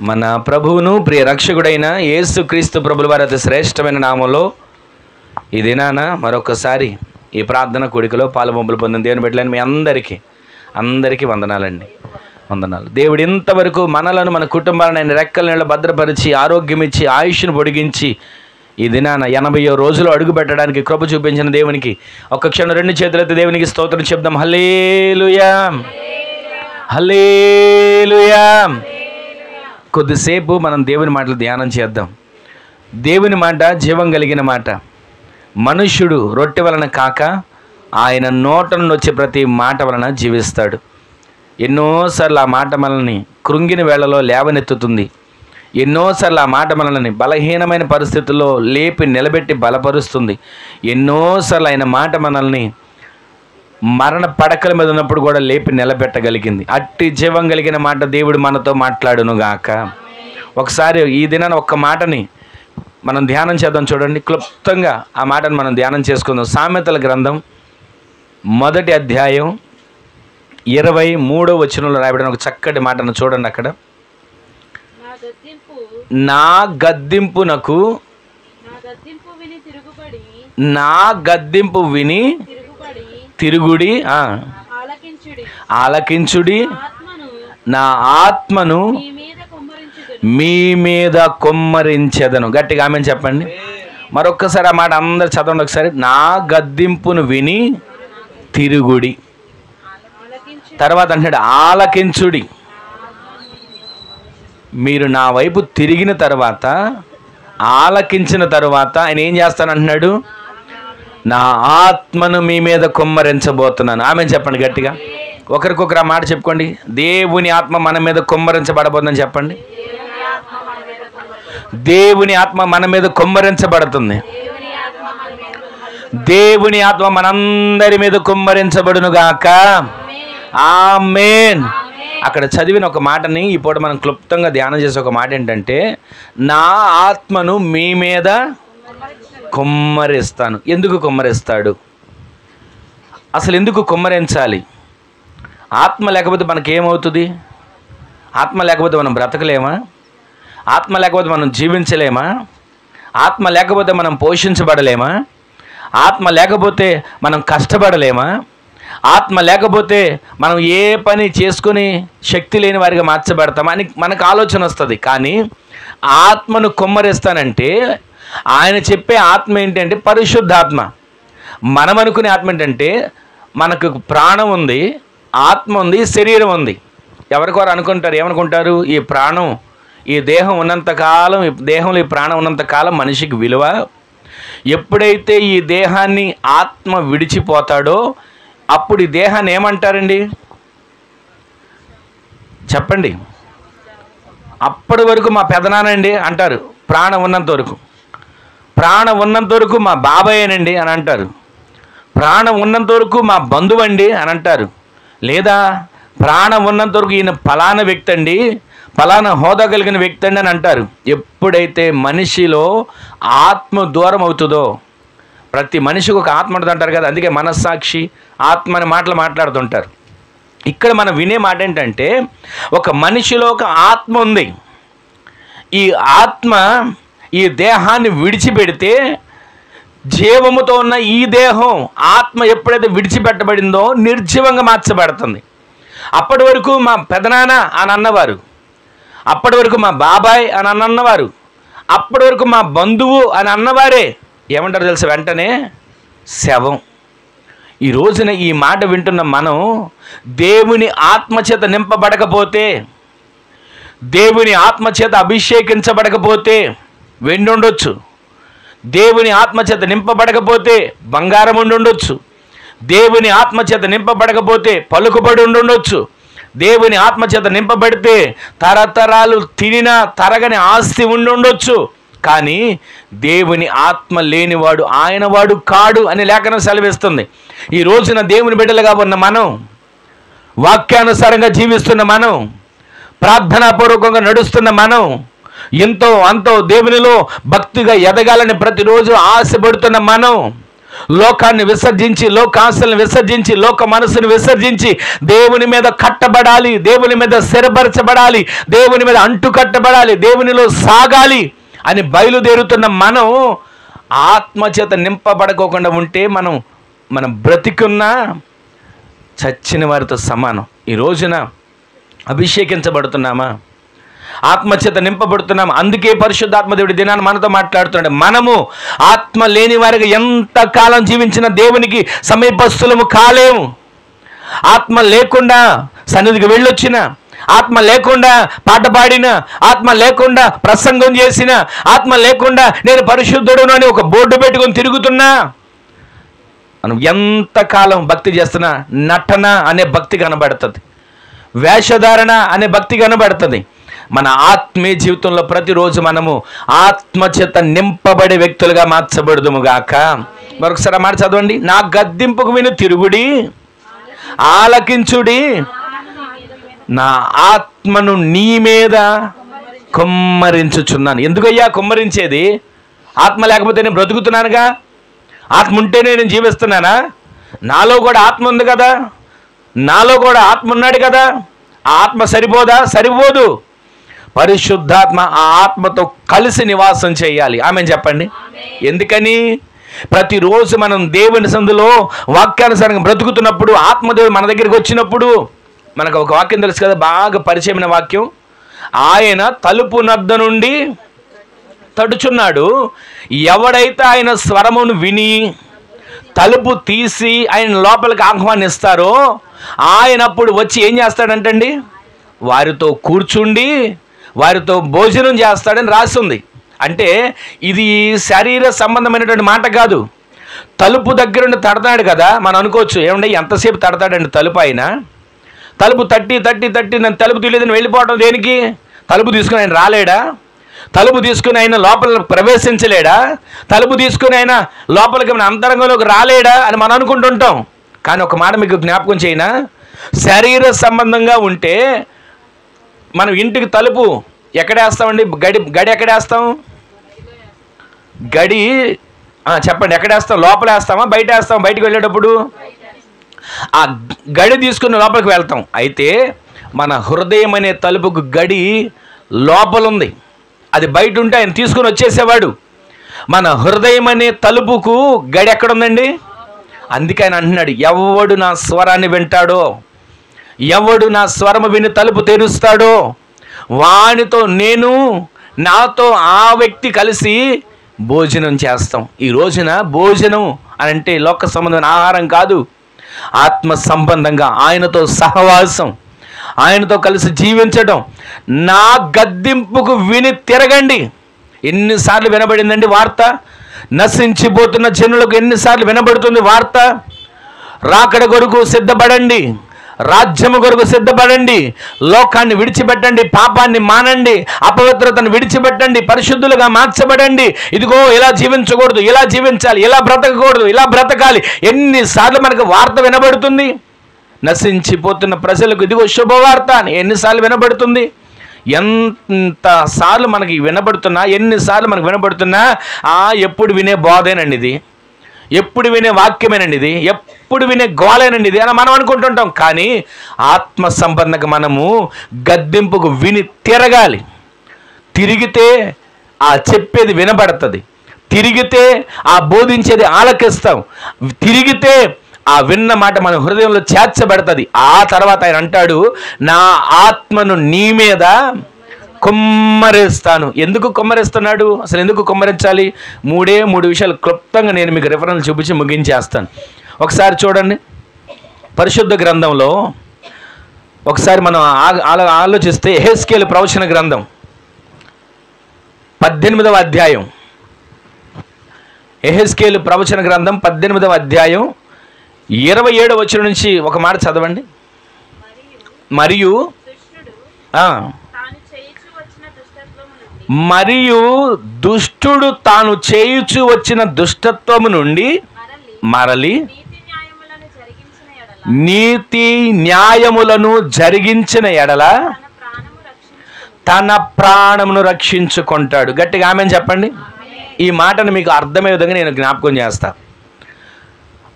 మన ప్రభువును ప్రియ రక్షకుడైన యేసుక్రీస్తు ప్రభుల వారి అతి శ్రేష్టమైన నామంలో ఈ దినాన మరొకసారి ఈ ప్రార్థన కూడికలో పాలుపంపులు పొందిన దేవుని బిడ్డలైన మీ అందరికీ వందనాలండి. వందనాలు. దేవుడు ఇంతవరకు మనలను మన కుటుంబాలను ఆయన రెక్కల నీళ్ళ భద్రపరిచి ఆరోగ్యం ఇచ్చి ఆయుష్ను పొడిగించి ఈ దినాన 80వ రోజులో అడుగు పెట్టడానికి కృప చూపించిన దేవునికి ఒక్క క్షణం రెండు చేతులైతే దేవునికి స్తోత్రం చెప్దాం. హల్లెలూయా, హల్లెలూయా. కొద్దిసేపు మనం దేవుని మాటలు ధ్యానం చేద్దాం. దేవుని మాట జీవం కలిగిన మాట. మనుష్యుడు రొట్టె వలన కాక ఆయన నోట నుండి వచ్చే ప్రతి మాట వలన జీవిస్తాడు. ఎన్నోసార్లు ఆ మాట మనల్ని కృంగిన వేళలో లేవనెత్తుతుంది. ఎన్నోసార్లు ఆ మాట మనల్ని బలహీనమైన పరిస్థితుల్లో లేపి నిలబెట్టి బలపరుస్తుంది. ఎన్నోసార్లు ఆయన మాట మనల్ని మరణ పడకల మీద ఉన్నప్పుడు కూడా లేపి నిలబెట్టగలిగింది. అట్టి జీవం కలిగిన మాట దేవుడు మనతో మాట్లాడునుగాక. ఒకసారి ఈ దినాన ఒక్క మాటని మనం ధ్యానం చేద్దాం. చూడండి, క్లుప్తంగా ఆ మాటను మనం ధ్యానం చేసుకుందాం. సామెతల గ్రంథం 1వ అధ్యాయం 23వ వచనంలో రాయబడిన ఒక చక్కటి మాటను చూడండి. అక్కడ నా గద్దింపునకు నా గద్దింపు విని తిరుగుడి, ఆలకించుడి, నా ఆత్మను మీ మీద కొమ్మరించెదను. గట్టిగా ఆమెను చెప్పండి. మరొక్కసారి ఆ మాట అందరు చదవండి ఒకసారి. నా గద్దింపును విని తిరుగుడి. తర్వాత అంటాడు ఆలకించుడి. మీరు నా వైపు తిరిగిన తర్వాత, ఆలకించిన తర్వాత ఆయన ఏం చేస్తానంటున్నాడు? నా ఆత్మను మీ మీద కుమ్మరించబోతున్నాను. ఆమె చెప్పండి గట్టిగా. ఒకరికొకరు ఆ మాట చెప్పుకోండి. దేవుని ఆత్మ మన మీద కుమ్మరించబడబోతుందని చెప్పండి. దేవుని ఆత్మ మన మీద కుమ్మరించబడుతుంది. దేవుని ఆత్మ మనందరి మీద కుమ్మరించబడునుగాక. ఆమేన్. అక్కడ చదివిన ఒక మాటని ఈ పూట మనం క్లుప్తంగా ధ్యానం చేసే ఒక మాట ఏంటంటే, నా ఆత్మను మీ మీద కుమ్మరిస్తాను. ఎందుకు కుమ్మరిస్తాడు? అసలు ఎందుకు కుమ్మరించాలి? ఆత్మ లేకపోతే మనకేమవుతుంది? ఆత్మ లేకపోతే మనం బ్రతకలేమా? ఆత్మ లేకపోతే మనం జీవించలేమా? ఆత్మ లేకపోతే మనం పోషించబడలేమా? ఆత్మ లేకపోతే మనం కష్టపడలేమా? ఆత్మ లేకపోతే మనం ఏ పని చేసుకుని శక్తి లేని వారిగా మార్చబడతామా అని మనకు ఆలోచన వస్తుంది. కానీ ఆత్మను కుమ్మరిస్తానంటే ఆయన చెప్పే ఆత్మ ఏంటంటే పరిశుద్ధాత్మ. మనం అనుకునే ఆత్మ ఏంటంటే మనకు ప్రాణం ఉంది, ఆత్మ ఉంది, శరీరం ఉంది. ఎవరికొరు అనుకుంటారు, ఏమనుకుంటారు? ఈ ప్రాణం, ఈ దేహం ఉన్నంతకాలం, ఈ దేహంలో ఈ ప్రాణం ఉన్నంతకాలం మనిషికి విలువ. ఎప్పుడైతే ఈ దేహాన్ని ఆత్మ విడిచిపోతాడో అప్పుడు ఈ దేహాన్ని ఏమంటారండి? చెప్పండి. అప్పటి వరకు మా పెదనానండి అంటారు. ప్రాణం ఉన్నంత వరకు. ప్రాణం ఉన్నంత వరకు మా బాబాయేనండి అని అంటారు. ప్రాణం ఉన్నంత వరకు మా బంధువండి అని అంటారు. లేదా ప్రాణం ఉన్నంత వరకు ఈయన ఫలానా వ్యక్తి అండి, ఫలానా హోదా కలిగిన వ్యక్తి అండి అని అంటారు. ఎప్పుడైతే మనిషిలో ఆత్మ దూరం అవుతుందో, ప్రతి మనిషికి ఒక ఆత్మ ఉంటుంది అంటారు కదా, అందుకే మనస్సాక్షి ఆత్మ అనే మాటలు మాట్లాడుతుంటారు. ఇక్కడ మనం వినే మాట ఏంటంటే, ఒక మనిషిలో ఒక ఆత్మ ఉంది. ఈ ఆత్మ ఈ దేహాన్ని విడిచిపెడితే, జీవముతో ఉన్న ఈ దేహం ఆత్మ ఎప్పుడైతే విడిచిపెట్టబడిందో నిర్జీవంగా మార్చబడుతుంది. అప్పటి వరకు మా పెదనాన్న అని అన్నవారు, అప్పటి వరకు మా బాబాయ్ అని అన్నవారు, అప్పటి వరకు మా బంధువు అని అన్నవారే ఏమంటారు తెలుసా? వెంటనే శవం. ఈ రోజున ఈ మాట వింటున్న మనం దేవుని ఆత్మచేత నింపబడకపోతే, దేవుని ఆత్మచేత అభిషేకించబడకపోతే వెండి ఉండొచ్చు, దేవుని ఆత్మచేత నింపబడకపోతే బంగారం ఉండొచ్చు, దేవుని ఆత్మచేత నింపబడకపోతే పలుకుబడి ఉండొచ్చు, దేవుని ఆత్మచేత నింపబడితే తరతరాలు తినిన తరగని ఆస్తి ఉండొచ్చు. కానీ దేవుని ఆత్మ లేనివాడు ఆయన వాడు కాడు అని లేఖనం సెలవిస్తుంది. ఈ రోజున దేవుని బిడ్డలుగా ఉన్న మనం, వాక్యానుసారంగా జీవిస్తున్న మనం, ప్రార్థనాపూర్వకంగా నడుస్తున్న మనం, ఎంతో అంతో దేవునిలో భక్తిగా ఎదగాలని ప్రతిరోజు ఆశపడుతున్న మనం లోకాన్ని విసర్జించి, లోకాశలను విసర్జించి, లోక మనసును విసర్జించి దేవుని మీద కట్టబడాలి, దేవుని మీద స్థిరపరచబడాలి, దేవుని మీద అంటు కట్టబడాలి, దేవునిలో సాగాలి అని బయలుదేరుతున్న మనం ఆత్మచేత నింపబడకోకుండా ఉంటే మనం బ్రతికున్నా చచ్చిన వారితో సమానం. ఈ రోజున అభిషేకించబడుతున్నామా? ఆత్మచేత నింపబడుతున్నాము. అందుకే పరిశుద్ధాత్మదేవుడి దినాన్ని మనతో మాట్లాడుతున్నాడు. మనము ఆత్మ లేని వారికి ఎంతకాలం జీవించిన దేవునికి సమీపస్తులము కాలేము. ఆత్మ లేకుండా సన్నిధికి వెళ్ళొచ్చిన, ఆత్మ లేకుండా పాట పాడిన, ఆత్మ లేకుండా ప్రసంగం చేసిన, ఆత్మ లేకుండా నేను పరిశుద్ధుడును అని ఒక బోర్డు పెట్టుకొని తిరుగుతున్నా, మనం ఎంతకాలం భక్తి చేస్తున్నా నటన అనే భక్తి కనబడుతుంది, వేషధారణ అనే భక్తి కనబడుతుంది. మన ఆత్మీయ జీవితంలో ప్రతిరోజు మనము ఆత్మచేత నింపబడే వ్యక్తులుగా మార్చబడుదుము గాక. మరొకసారి మాట చదవండి. నా గద్దింపుకు విను తిరుగుడి, ఆలకించుడి, నా ఆత్మను నీ మీద కుమ్మరించుచున్నాను. ఎందుకయ్యా కుమ్మరించేది? ఆత్మ లేకపోతే నేను బ్రతుకుతున్నానుగా, ఆత్మ ఉంటేనే నేను జీవిస్తున్నానా? నాలో కూడా ఆత్మ ఉంది కదా, నాలో కూడా ఆత్మ ఉన్నాడు కదా. ఆ ఆత్మ సరిపోదా? సరిపోదు. పరిశుద్ధాత్మ ఆ ఆత్మతో కలిసి నివాసం చేయాలి. ఆమె చెప్పండి. ఎందుకని? ప్రతిరోజు మనం దేవుని సందులో వాక్యానుసారంగా బ్రతుకుతున్నప్పుడు, ఆత్మదేవుడు మన దగ్గరికి వచ్చినప్పుడు, మనకు ఒక వాక్యం తెలుసు కదా, బాగా పరిచయమైన వాక్యం. ఆయన తలుపు నద్ద నుండి తడుచున్నాడు. ఎవడైతే ఆయన స్వరమును విని తలుపు తీసి ఆయన లోపలికి ఆహ్వానిస్తారో ఆయన అప్పుడు వచ్చి ఏం చేస్తాడంటండి? వారితో కూర్చుండి వారితో భోజనం చేస్తాడని రాస్తుంది. అంటే ఇది శరీర సంబంధమైనటువంటి మాట కాదు. తలుపు దగ్గర నుండి తడతాడు కదా, మనం అనుకోవచ్చు ఏమంటే ఎంతసేపు తడతాడండి తలుపు? ఆయన తలుపు తట్టి నేను తలుపు తీయలేదని వెళ్ళిపోవడం దేనికి? తలుపు తీసుకుని ఆయన రాలేడా? తలుపు తీసుకుని ఆయన లోపల ప్రవేశించలేడా? తలుపు తీసుకుని ఆయన లోపలికి మన అంతరంగంలోకి రాలేడా అని మనం అనుకుంటుంటాం. కానీ ఒక మాట మీకు జ్ఞాపకం చేయనా, శరీర సంబంధంగా ఉంటే మనం ఇంటికి తలుపు ఎక్కడేస్తామండి? గడి ఎక్కడేస్తాం? గడి చెప్పండి, ఎక్కడేస్తాం? లోపల వేస్తామా బయట వేస్తాం? బయటకు వెళ్ళేటప్పుడు ఆ గడి తీసుకుని లోపలికి వెళ్తాం. అయితే మన హృదయం అనే తలుపుకు గడి లోపల ఉంది, అది బయట ఉంటే ఆయన తీసుకుని వచ్చేసేవాడు. మన హృదయం అనే తలుపుకు గడి ఎక్కడుందండి? అందుకే ఆయన అంటున్నాడు, ఎవడు నా స్వరాన్ని వింటాడో, ఎవడు నా స్వరము విని తలుపు తెరుస్తాడో వానితో నేను, నాతో ఆ వ్యక్తి కలిసి భోజనం చేస్తాం. ఈ రోజున భోజనం అని అంటే లోక సంబంధమైన ఆహారం కాదు, ఆత్మ సంబంధంగా ఆయనతో సహవాసం, ఆయనతో కలిసి జీవించడం. నా గద్దింపుకు విని తిరగండి. ఎన్నిసార్లు వినబడిందండి వార్త? నశించిపోతున్న జనులకు ఎన్నిసార్లు వినబడుతుంది వార్త? రాకడ కొరకు సిద్ధపడండి, రాజ్యము కొరకు సిద్ధపడండి, లోకాన్ని విడిచిపెట్టండి, పాపాన్ని మానండి, అపవిత్రతను విడిచిపెట్టండి, పరిశుద్ధులుగా మార్చబడండి. ఇదిగో ఇలా జీవించకూడదు, ఇలా జీవించాలి, ఇలా బ్రతకకూడదు, ఇలా బ్రతకాలి. ఎన్నిసార్లు మనకు వార్త వినబడుతుంది? నశించిపోతున్న ప్రజలకు ఇదిగో శుభవార్త అని ఎన్నిసార్లు వినబడుతుంది? ఎంతసార్లు మనకి వినబడుతున్నా, ఎన్నిసార్లు మనకు వినబడుతున్నా ఎప్పుడు వినే బోధేనండి ఇది, ఎప్పుడు వినే వాక్యమేనండి ఇది, ఎప్పుడు వినే గోలేనండి ఇది అని మనం అనుకుంటుంటాం. కానీ ఆత్మ సంబంధంగా మనము గద్దింపుకు విని తిరగాలి. తిరిగితే ఆ చెప్పేది వినబడుతుంది, తిరిగితే ఆ బోధించేది ఆలకిస్తాం, తిరిగితే ఆ విన్న మాట మన హృదయంలో చేర్చబడుతుంది. ఆ తర్వాత ఆయన అంటాడు, నా ఆత్మను నీ మీద కుమ్మరిస్తాను. ఎందుకు కుమ్మరిస్తున్నాడు? అసలు ఎందుకు కుమ్మరించాలి? మూడు విషయాలు క్లుప్తంగా నేను మీకు రిఫరెన్స్ చూపించి ముగించేస్తాను. ఒకసారి చూడండి, పరిశుద్ధ గ్రంథంలో ఒకసారి మనం ఆలోచిస్తే యెహెజ్కేలు ప్రవచన గ్రంథం 18వ అధ్యాయం, యెహెజ్కేలు ప్రవచన గ్రంథం 18వ అధ్యాయం 27వ వచనం నుంచి ఒక మాట చదవండి. మరియు దుష్టుడు తాను చేయుచు వచ్చిన దుష్టత్వము నుండి మరలి నీతి న్యాయములను జరిగించిన ఎడల తన ప్రాణమును రక్షించుకుంటాడు. గట్టిగా ఆమేన్ చెప్పండి. ఈ మాటను మీకు అర్థమయ్యే విధంగా నేను జ్ఞాపకం చేస్తా.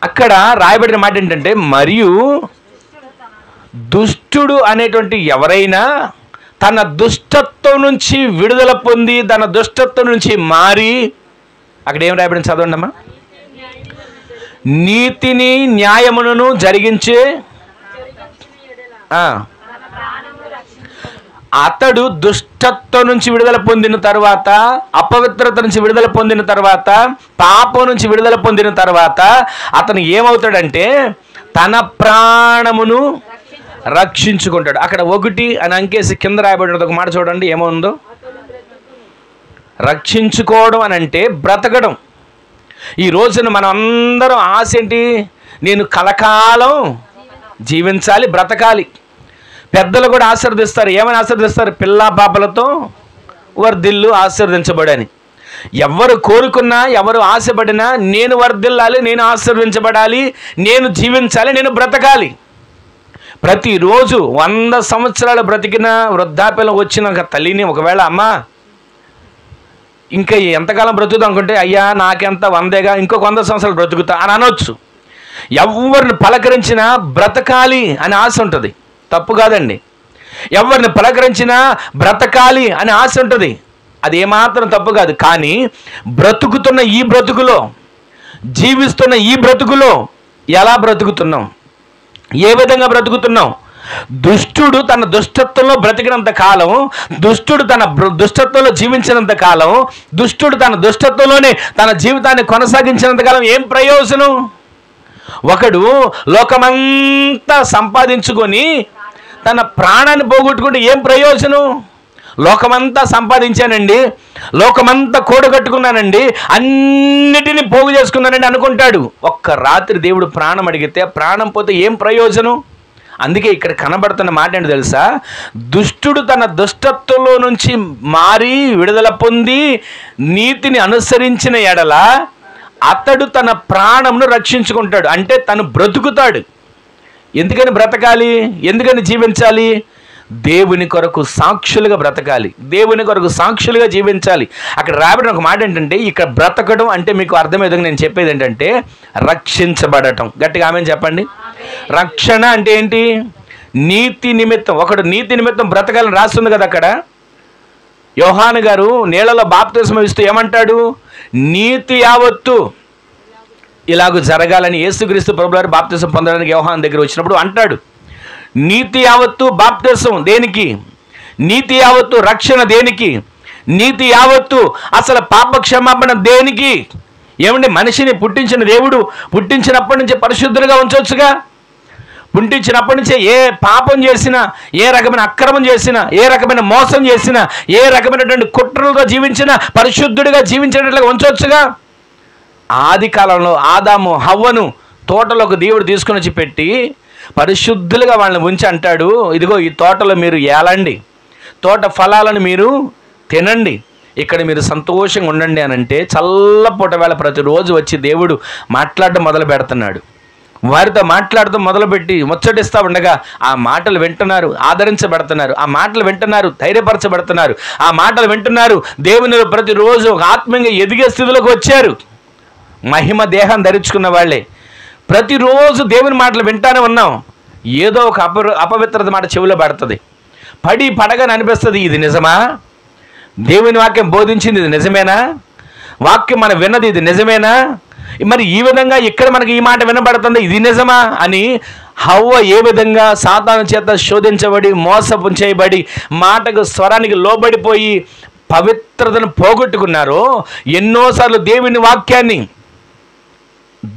అక్కడ రాయబడిన మాట ఏంటంటే, మరియు దుష్టుడు అనేటువంటి ఎవరైనా తన దుష్టత్వం నుంచి విడుదల పొంది, తన దుష్టత్వం నుంచి మారి, అక్కడ ఏం రాయబడింది చదవండి అమ్మా, నీతిని న్యాయమును జరిగించే అతడు దుష్టత్వం నుంచి విడుదల పొందిన తర్వాత, అపవిత్రత నుంచి విడుదల పొందిన తర్వాత, పాపం నుంచి విడుదల పొందిన తర్వాత అతను ఏమవుతాడంటే తన ప్రాణమును రక్షించుకుంటాడు. అక్కడ 1 అని అంకేసి కింద రాయబడినది ఒక మాట చూడండి, ఏముందో. రక్షించుకోవడం అని అంటే బ్రతకడం. ఈ రోజున మనం అందరం ఆశ ఏంటి? నేను కలకాలం జీవించాలి, బ్రతకాలి. పెద్దలు కూడా ఆశీర్వదిస్తారు. ఏమని ఆశీర్వదిస్తారు? పిల్లా పాపలతో వర్ధిల్లు, ఆశీర్వదించబడని. ఎవరు కోరుకున్నా, ఎవరు ఆశపడినా, నేను వర్ధిల్లాలి, నేను ఆశీర్వదించబడాలి, నేను జీవించాలి, నేను బ్రతకాలి. ప్రతిరోజు 100 సంవత్సరాలు బ్రతికిన వృద్ధాప్యంలో వచ్చిన ఒక తల్లిని ఒకవేళ అమ్మ ఇంకా ఎంతకాలం బ్రతుకుతా అనుకుంటే, అయ్యా నాకెంత 100గా ఇంకొక 100 సంవత్సరాలు బ్రతుకుతా అని అనొచ్చు. ఎవరిని పలకరించినా బ్రతకాలి అని ఆశ ఉంటుంది, తప్పు కాదండి. ఎవరిని పలకరించినా బ్రతకాలి అని ఆశ ఉంటుంది, అది ఏమాత్రం తప్పు కాదు. కానీ బ్రతుకుతున్న ఈ బ్రతుకులో, జీవిస్తున్న ఈ బ్రతుకులో ఎలా బ్రతుకుతున్నాం? ఏ విధంగా బ్రతుకుతున్నాం? దుష్టుడు తన దుష్టత్వంలో బ్రతికినంత కాలం, దుష్టుడు తన దుష్టత్వంలో జీవించినంత కాలం, దుష్టుడు తన దుష్టత్వంలోనే తన జీవితాన్ని కొనసాగించినంత కాలం ఏం ప్రయోజనం? ఒకడు లోకమంతా సంపాదించుకొని తన ప్రాణాన్ని పోగొట్టుకుంటే ఏం ప్రయోజనం? లోకమంతా సంపాదించానండి, లోకమంతా కూడగట్టుకున్నానండి, అన్నిటినీ పోగు చేసుకున్నానండి అనుకుంటాడు. ఒక్క రాత్రి దేవుడు ప్రాణం అడిగితే ప్రాణం పోతే ఏం ప్రయోజనం? అందుకే ఇక్కడ కనబడుతున్న మాట ఏంటో తెలుసా? దుష్టుడు తన దుష్టత్వంలో నుంచి మారి విడుదల పొంది నీతిని అనుసరించిన ఎడల అతడు తన ప్రాణమును రక్షించుకుంటాడు. అంటే తను బ్రతుకుతాడు. ఎందుకని బ్రతకాలి? ఎందుకని జీవించాలి? దేవుని కొరకు సాక్షులుగా బ్రతకాలి, దేవుని కొరకు సాక్షులుగా జీవించాలి. అక్కడ రాబడిన ఒక మాట ఏంటంటే, ఇక్కడ బ్రతకడం అంటే మీకు అర్థమయ్యేది నేను చెప్పేది ఏంటంటే రక్షించబడటం. గట్టిగా ఆమెను చెప్పండి. రక్షణ అంటే ఏంటి? నీతి నిమిత్తం. ఒకడు నీతి నిమిత్తం బ్రతకాలని రాస్తుంది కదా అక్కడ. యోహాను గారు నీళ్లలో బాప్తిస్మం ఇస్తూ ఏమంటాడు? నీతి యావత్తు ఇలాగ జరగాలని యేసుక్రీస్తు ప్రభువారు బాప్తిస్మం పొందడానికి యోహాను దగ్గర వచ్చినప్పుడు అంటాడు. నీతి యావత్తు బాప్తిస్మం దేనికి? నీతి యావత్తు రక్షణ దేనికి? నీతి యావత్తు అసలు పాప క్షమాపణ దేనికి? ఏమండి, మనిషిని పుట్టించిన దేవుడు పుట్టించినప్పటి నుంచి పరిశుద్ధులుగా ఉంచవచ్చుగా. పుట్టించినప్పటి నుంచే ఏ పాపం చేసినా, ఏ రకమైన అక్రమం చేసినా, ఏ రకమైన మోసం చేసినా, ఏ రకమైనటువంటి కుట్రలతో జీవించినా పరిశుద్ధుడిగా జీవించేటట్లుగా ఉంచవచ్చుగా. ఆది కాలంలో ఆదాము హవ్వను తోటలోకి దేవుడు తీసుకుని వచ్చి పెట్టి పరిశుద్ధులుగా వాళ్ళని ఉంచి అంటాడు, ఇదిగో ఈ తోటలో మీరు ఏలండి, తోట ఫలాలను మీరు తినండి, ఇక్కడ మీరు సంతోషంగా ఉండండి అని అంటే చల్లపూట వేళ ప్రతిరోజు వచ్చి దేవుడు మాట్లాడడం మొదలు పెడుతున్నాడు. వారితో మాట్లాడటం మొదలుపెట్టి ముచ్చటిస్తూ ఉండగా ఆ మాటలు వింటున్నారు, ఆదరించబడుతున్నారు, ఆ మాటలు వింటున్నారు, ధైర్యపరచబడుతున్నారు, ఆ మాటలు వింటున్నారు. దేవుని ప్రతిరోజు ఒక ఆత్మీయంగా ఎదిగే స్థితిలోకి వచ్చారు. మహిమ దేహం ధరించుకున్న వాళ్ళే. ప్రతిరోజు దేవుని మాటలు వింటానే ఉన్నాం. ఏదో ఒక అపవిత్రత మాట చెవిలో పడుతుంది, పడగానే అనిపిస్తుంది, ఇది నిజమా? దేవుని వాక్యం బోధించింది ఇది నిజమేనా? వాక్యం మనం విన్నది ఇది నిజమేనా? మరి ఈ విధంగా ఇక్కడ మనకి ఈ మాట వినబడుతుంది, ఇది నిజమా అని హవ్వ ఏ విధంగా సాతాను చేత శోధించబడి మోసపు చేయబడి మాటకు స్వరానికి లోబడిపోయి పవిత్రతను పోగొట్టుకున్నారో, ఎన్నోసార్లు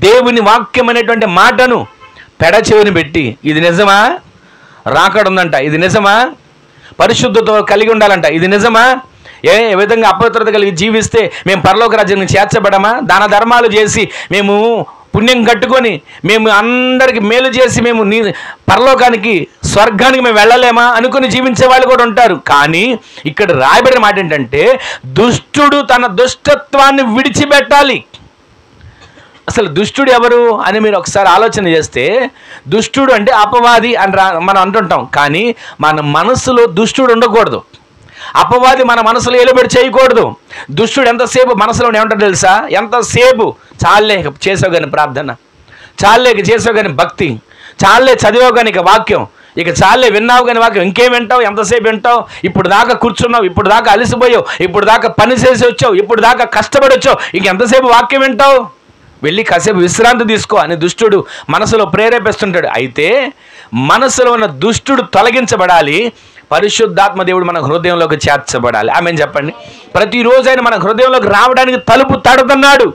దేవుని వాక్యం అనేటువంటి మాటను పెడచెవిని పెట్టి ఇది నిజమా? రాకడుందంట, ఇది నిజమా? పరిశుద్ధతో కలిగి ఉండాలంట, ఇది నిజమా? ఏ విధంగా అపవిత్రత కలిగి జీవిస్తే మేము పరలోక రాజ్యానికి చేర్చబడమా? దాన ధర్మాలు చేసి మేము పుణ్యం కట్టుకొని మేము అందరికి మేలు చేసి మేము పరలోకానికి స్వర్గానికి మేము వెళ్ళలేమా అనుకుని జీవించే వాళ్ళు కూడా ఉంటారు. కానీ ఇక్కడ రాయబడిన మాట ఏంటంటే దుష్టుడు తన దుష్టత్వాన్ని విడిచిపెట్టాలి. అసలు దుష్టుడు ఎవరు అని మీరు ఒకసారి ఆలోచన చేస్తే, దుష్టుడు అంటే అపవాది అని మనం అంటుంటాం. కానీ మన మనసులో దుష్టుడు ఉండకూడదు, అపవాది మన మనసులో ఏలుబడి చేయకూడదు. దుష్టుడు ఎంతసేపు మనసులో ఏమంటాడు తెలుసా? ఎంతసేపు చాలే చేసావు కానీ ప్రార్థన, చాలే ఇక చేసావు కానీ భక్తి, చాలే చదివావు కానీ ఇక వాక్యం, ఇక చాలే విన్నావు కానీ వాక్యం, ఇంకేం వింటావు, ఎంతసేపు వింటావు, ఇప్పుడు దాకా కూర్చున్నావు, ఇప్పుడు దాకా అలసిపోయావు, ఇప్పుడు దాకా పని చేసి వచ్చావు, ఇప్పుడు దాకా కష్టపడి వచ్చావు, ఇంకెంతసేపు వాక్యం వింటావు, వెళ్ళి కాసేపు విశ్రాంతి తీసుకో అని దుష్టుడు మనసులో ప్రేరేపిస్తుంటాడు. అయితే మనసులో ఉన్న దుష్టుడు తొలగించబడాలి, పరిశుద్ధాత్మ దేవుడు మన హృదయంలోకి చేర్చబడాలి. ఆమెను చెప్పండి. ప్రతిరోజు ఆయన మన హృదయంలోకి రావడానికి తలుపు తడుతున్నాడు.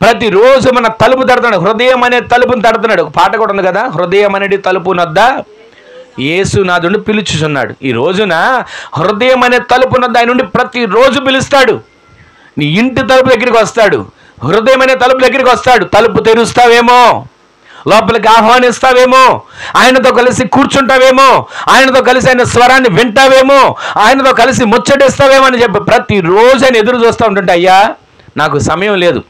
ప్రతిరోజు మన తలుపు తడుతున్నాడు, హృదయం అనే తలుపుని తడుతున్నాడు. ఒక పాట కూడా ఉంది కదా, హృదయం అనేది తలుపు నొద్ద యేసునాథుడిని పిలుచుచున్నాడు. ఈ రోజున హృదయం అనే తలుపు నొద్ద ఆయన నుండి ప్రతిరోజు పిలుస్తాడు. నీ ఇంటి తలుపు దగ్గరికి వస్తాడు, హృదయం అనే తలుపు దగ్గరికి వస్తాడు. తలుపు తెరుస్తావేమో, లోపలికి ఆహ్వానిస్తావేమో, ఆయనతో కలిసి కూర్చుంటావేమో, ఆయనతో కలిసి ఆయన స్వరాన్ని వింటావేమో, ఆయనతో కలిసి ముచ్చటిస్తావేమో అని చెప్పి ప్రతిరోజు ఆయన ఎదురు చూస్తూ ఉంటుంటే, అయ్యా నాకు సమయం లేదు,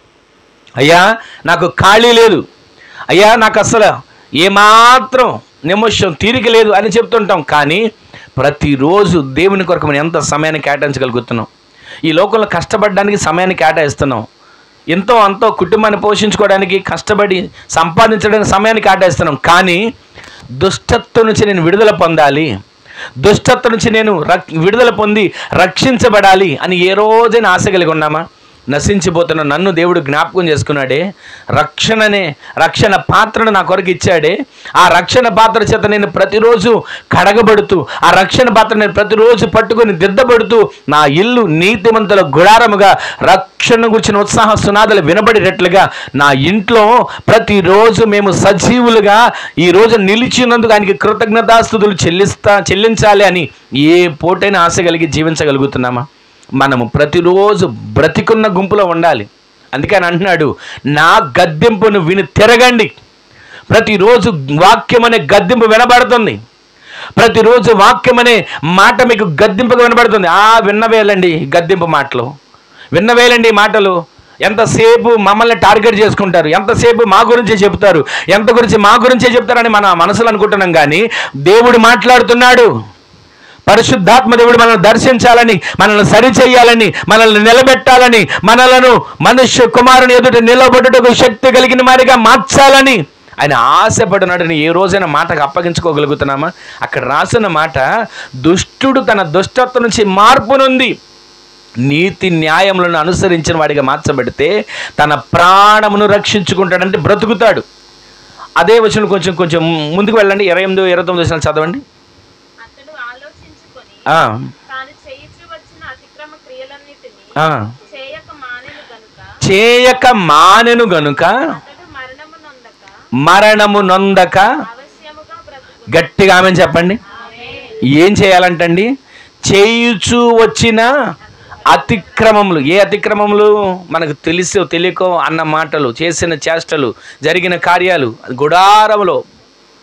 అయ్యా నాకు ఖాళీ లేదు, అయ్యా నాకు అసలు ఏమాత్రం నిమిషం తీరిక లేదు అని చెప్తుంటాం. కానీ ప్రతిరోజు దేవుని కొరకు మనం ఎంత సమయాన్ని కేటాయించగలుగుతున్నాం? ఈ లోకంలో కష్టపడడానికి సమయాన్ని కేటాయిస్తున్నాం, ఎంతో అంతో కుటుంబాన్ని పోషించుకోవడానికి కష్టపడి సంపాదించడానికి సమయాన్ని కేటాయిస్తున్నాం. కానీ దుష్టత్వం నుంచి నేను విడుదల పొందాలి, దుష్టత్వం నుంచి నేను విడుదల పొంది రక్షించబడాలి అని ఏ రోజైనా ఆశ కలిగి ఉన్నామా? నశించిపోతున్న నన్ను దేవుడు జ్ఞాపకం చేసుకున్నాడే, రక్షణ పాత్రను నా కొరకు ఇచ్చాడే, ఆ రక్షణ పాత్ర చేత నేను ప్రతిరోజు కడగబడుతూ, ఆ రక్షణ పాత్ర నేను ప్రతిరోజు పట్టుకొని దిద్దబడుతూ, నా ఇల్లు నీతిమంతుల గుడారముగా రక్షణ గురించిన ఉత్సాహ సునాదాలు వినబడేటట్లుగా నా ఇంట్లో ప్రతిరోజు మేము సజీవులుగా ఈరోజు నిలిచినందుకు ఆయనకి కృతజ్ఞతాస్తుతులు చెల్లించాలి అని ఏ పూటైనా ఆశ కలిగి జీవించగలుగుతున్నామా? మనము ప్రతిరోజు బ్రతికున్న గుంపులో ఉండాలి. అందుకని అంటున్నాడు, నా గద్దింపును విని తిరగండి. ప్రతిరోజు వాక్యం అనే గద్దింపు వినబడుతుంది, ప్రతిరోజు వాక్యం అనే మాట మీకు గద్దింపుగా వినబడుతుంది. విన్నవేలండి గద్దింపు మాటలు, విన్నవేలండి మాటలు. ఎంతసేపు మమ్మల్ని టార్గెట్ చేసుకుంటారు, ఎంతసేపు మా గురించే చెప్తారు, మా గురించే చెప్తారని మన మనసులో అనుకుంటున్నాం. కానీ దేవుడు మాట్లాడుతున్నాడు. పరిశుద్ధాత్మ దేవుడు మనల్ని దర్శించాలని, మనల్ని సరిచేయాలని, మనల్ని నిలబెట్టాలని, మనలను మనుష్య కుమారుని ఎదుట నిలబడుటకు శక్తి కలిగిన వారిగా మార్చాలని ఆయన ఆశపడినాడని ఏ రోజైనా మాటకు అప్పగించుకోగలుగుతున్నామా? అక్కడ రాసిన మాట, దుష్టుడు తన దుష్టత్వం నుంచి మార్పు నొంది నీతి న్యాయములను అనుసరించిన వాడిగా మార్చబడితే తన ప్రాణమును రక్షించుకుంటాడంటే బ్రతుకుతాడు. అదే వచ్చిన కొంచెం ముందుకు వెళ్ళండి, 28, 29 చదవండి. చేయక మానెను గనుక మరణము నొందక, గట్టిగా ఆమె చెప్పండి. ఏం చేయాలంటండి? చేయుచు వచ్చిన అతిక్రమములు. ఏ అతిక్రమములు? మనకు తెలుసో తెలియకో అన్న మాటలు, చేసిన చేష్టలు, జరిగిన కార్యాలు. గుడారములో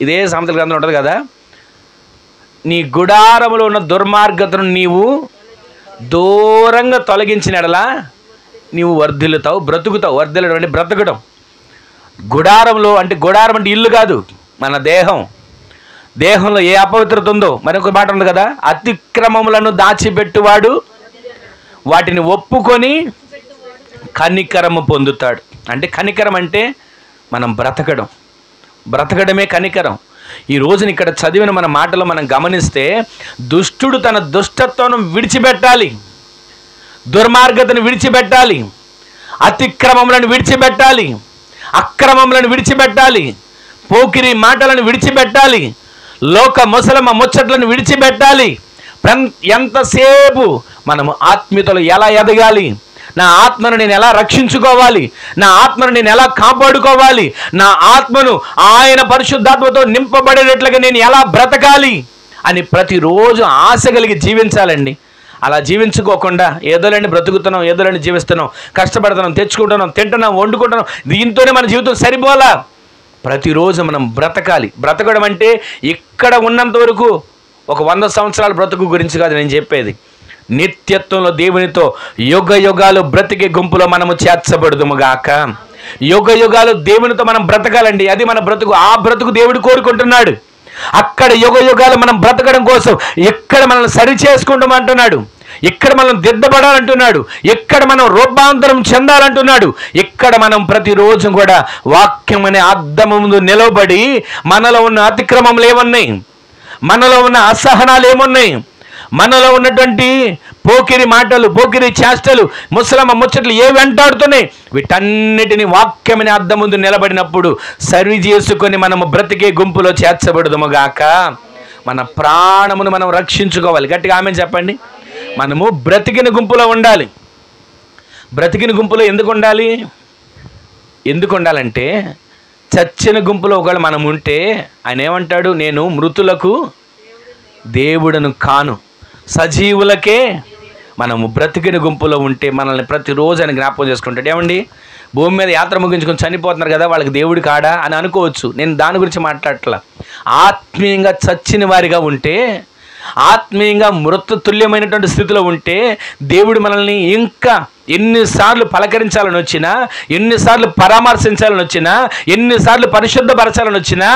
ఇదే సామెతల గ్రంథం ఉంటుంది కదా, నీ గుడారములో ఉన్న దుర్మార్గతను నీవు దూరంగా తొలగించినడలా నీవు వర్ధిల్లుతావు, బ్రతుకుతావు. వర్ధిల్లడం అంటే బ్రతకడం. గుడారంలో అంటే, గుడారం అంటే ఇల్లు కాదు, మన దేహం. దేహంలో ఏ అపవిత్రత ఉందో, మరొక మాట ఉంది కదా, అతిక్రమములను దాచిపెట్టువాడు వాటిని ఒప్పుకొని కనికరము పొందుతాడు. అంటే కనికరం అంటే మనం బ్రతకడమే కనికరం. ఈ రోజున ఇక్కడ చదివిన మన మాటలో మనం గమనిస్తే, దుష్టుడు తన దుష్టత్వం విడిచిపెట్టాలి, దుర్మార్గతను విడిచిపెట్టాలి, అతిక్రమములను విడిచిపెట్టాలి, అక్రమములను విడిచిపెట్టాలి, పోకిరి మాటలను విడిచిపెట్టాలి, లోక ముసలమ్మ ముచ్చట్లను విడిచిపెట్టాలి. ఎంతసేపు మనము ఆత్మీయతలో ఎలా ఎదగాలి, నా ఆత్మను నేను ఎలా రక్షించుకోవాలి, నా ఆత్మను నేను ఎలా కాపాడుకోవాలి, నా ఆత్మను ఆయన పరిశుద్ధాత్మతో నింపబడేటట్లుగా నేను ఎలా బ్రతకాలి అని ప్రతిరోజు ఆశ కలిగి జీవించాలండి. అలా జీవించుకోకుండా ఏదోలేండి బ్రతుకుతున్నాం, ఏదోలేండి జీవిస్తున్నాం, కష్టపడుతున్నాం, తెచ్చుకుంటున్నాం, తింటున్నాం, వండుకుంటున్నాం, దీంతోనే మన జీవితం సరిపోలా. ప్రతిరోజు మనం బ్రతకాలి. బ్రతకడం అంటే ఇక్కడ ఉన్నంత వరకు ఒక 100 సంవత్సరాల బ్రతుకు గురించి కాదు నేను చెప్పేది. నిత్యత్వంలో దేవునితో యుగ యుగాలు బ్రతికే గుంపులో మనము చేర్చబడుదుముగాక. యుగ యుగాలు దేవునితో మనం బ్రతకాలండి. అది మన బ్రతుకు. ఆ బ్రతుకు దేవుడు కోరుకుంటున్నాడు. అక్కడ యుగ యుగాలు మనం బ్రతకడం కోసం ఇక్కడ మనల్ని సరి చేసుకుంటామంటున్నాడు. ఇక్కడ మనం దిద్దబడాలంటున్నాడు, ఇక్కడ మనం రూపాంతరం చెందాలంటున్నాడు. ఇక్కడ మనం ప్రతిరోజు కూడా వాక్యం అనే అద్దము ముందు నిలబడి మనలో ఉన్న అతిక్రమములు ఏమున్నాయి, మనలో ఉన్న అసహనాలు ఏమున్నాయి, మనలో ఉన్నటువంటి పోకిరి మాటలు, పోకిరి చేష్టలు, ముసలమ్మ ముచ్చట్లు ఏ వెంటాడుతున్నాయి, వీటన్నిటిని వాక్యమని అద్దం ముందు నిలబడినప్పుడు సరి చేసుకొని మనము బ్రతికే గుంపులో చేర్చబడదుము గాక. మన ప్రాణమును మనం రక్షించుకోవాలి. గట్టిగా ఆమెను చెప్పండి. మనము బ్రతికిన గుంపులో ఉండాలి. బ్రతికిన గుంపులో ఎందుకు ఉండాలి? ఎందుకు ఉండాలంటే చచ్చిన గుంపులో ఒకవేళ మనం ఉంటే ఆయన ఏమంటాడు, నేను మృతులకు దేవుడను కాను, సజీవులకే. మనము బ్రతికిన గుంపులో ఉంటే మనల్ని ప్రతిరోజు ఆయన జ్ఞాపకం చేసుకుంటాడు. ఏమండి, భూమి మీద యాత్ర ముగించుకొని చనిపోతున్నారు కదా, వాళ్ళకి దేవుడు కాడా అని అనుకోవచ్చు. నేను దాని గురించి మాట్లాడట్లా. ఆత్మీయంగా చచ్చిన వారిగా ఉంటే, ఆత్మీయంగా మృతతుల్యమైనటువంటి స్థితిలో ఉంటే దేవుడు మనల్ని ఇంకా ఎన్నిసార్లు పలకరించాలని వచ్చినా, ఎన్నిసార్లు పరామర్శించాలని వచ్చినా, ఎన్నిసార్లు పరిశుద్ధపరచాలని వచ్చినా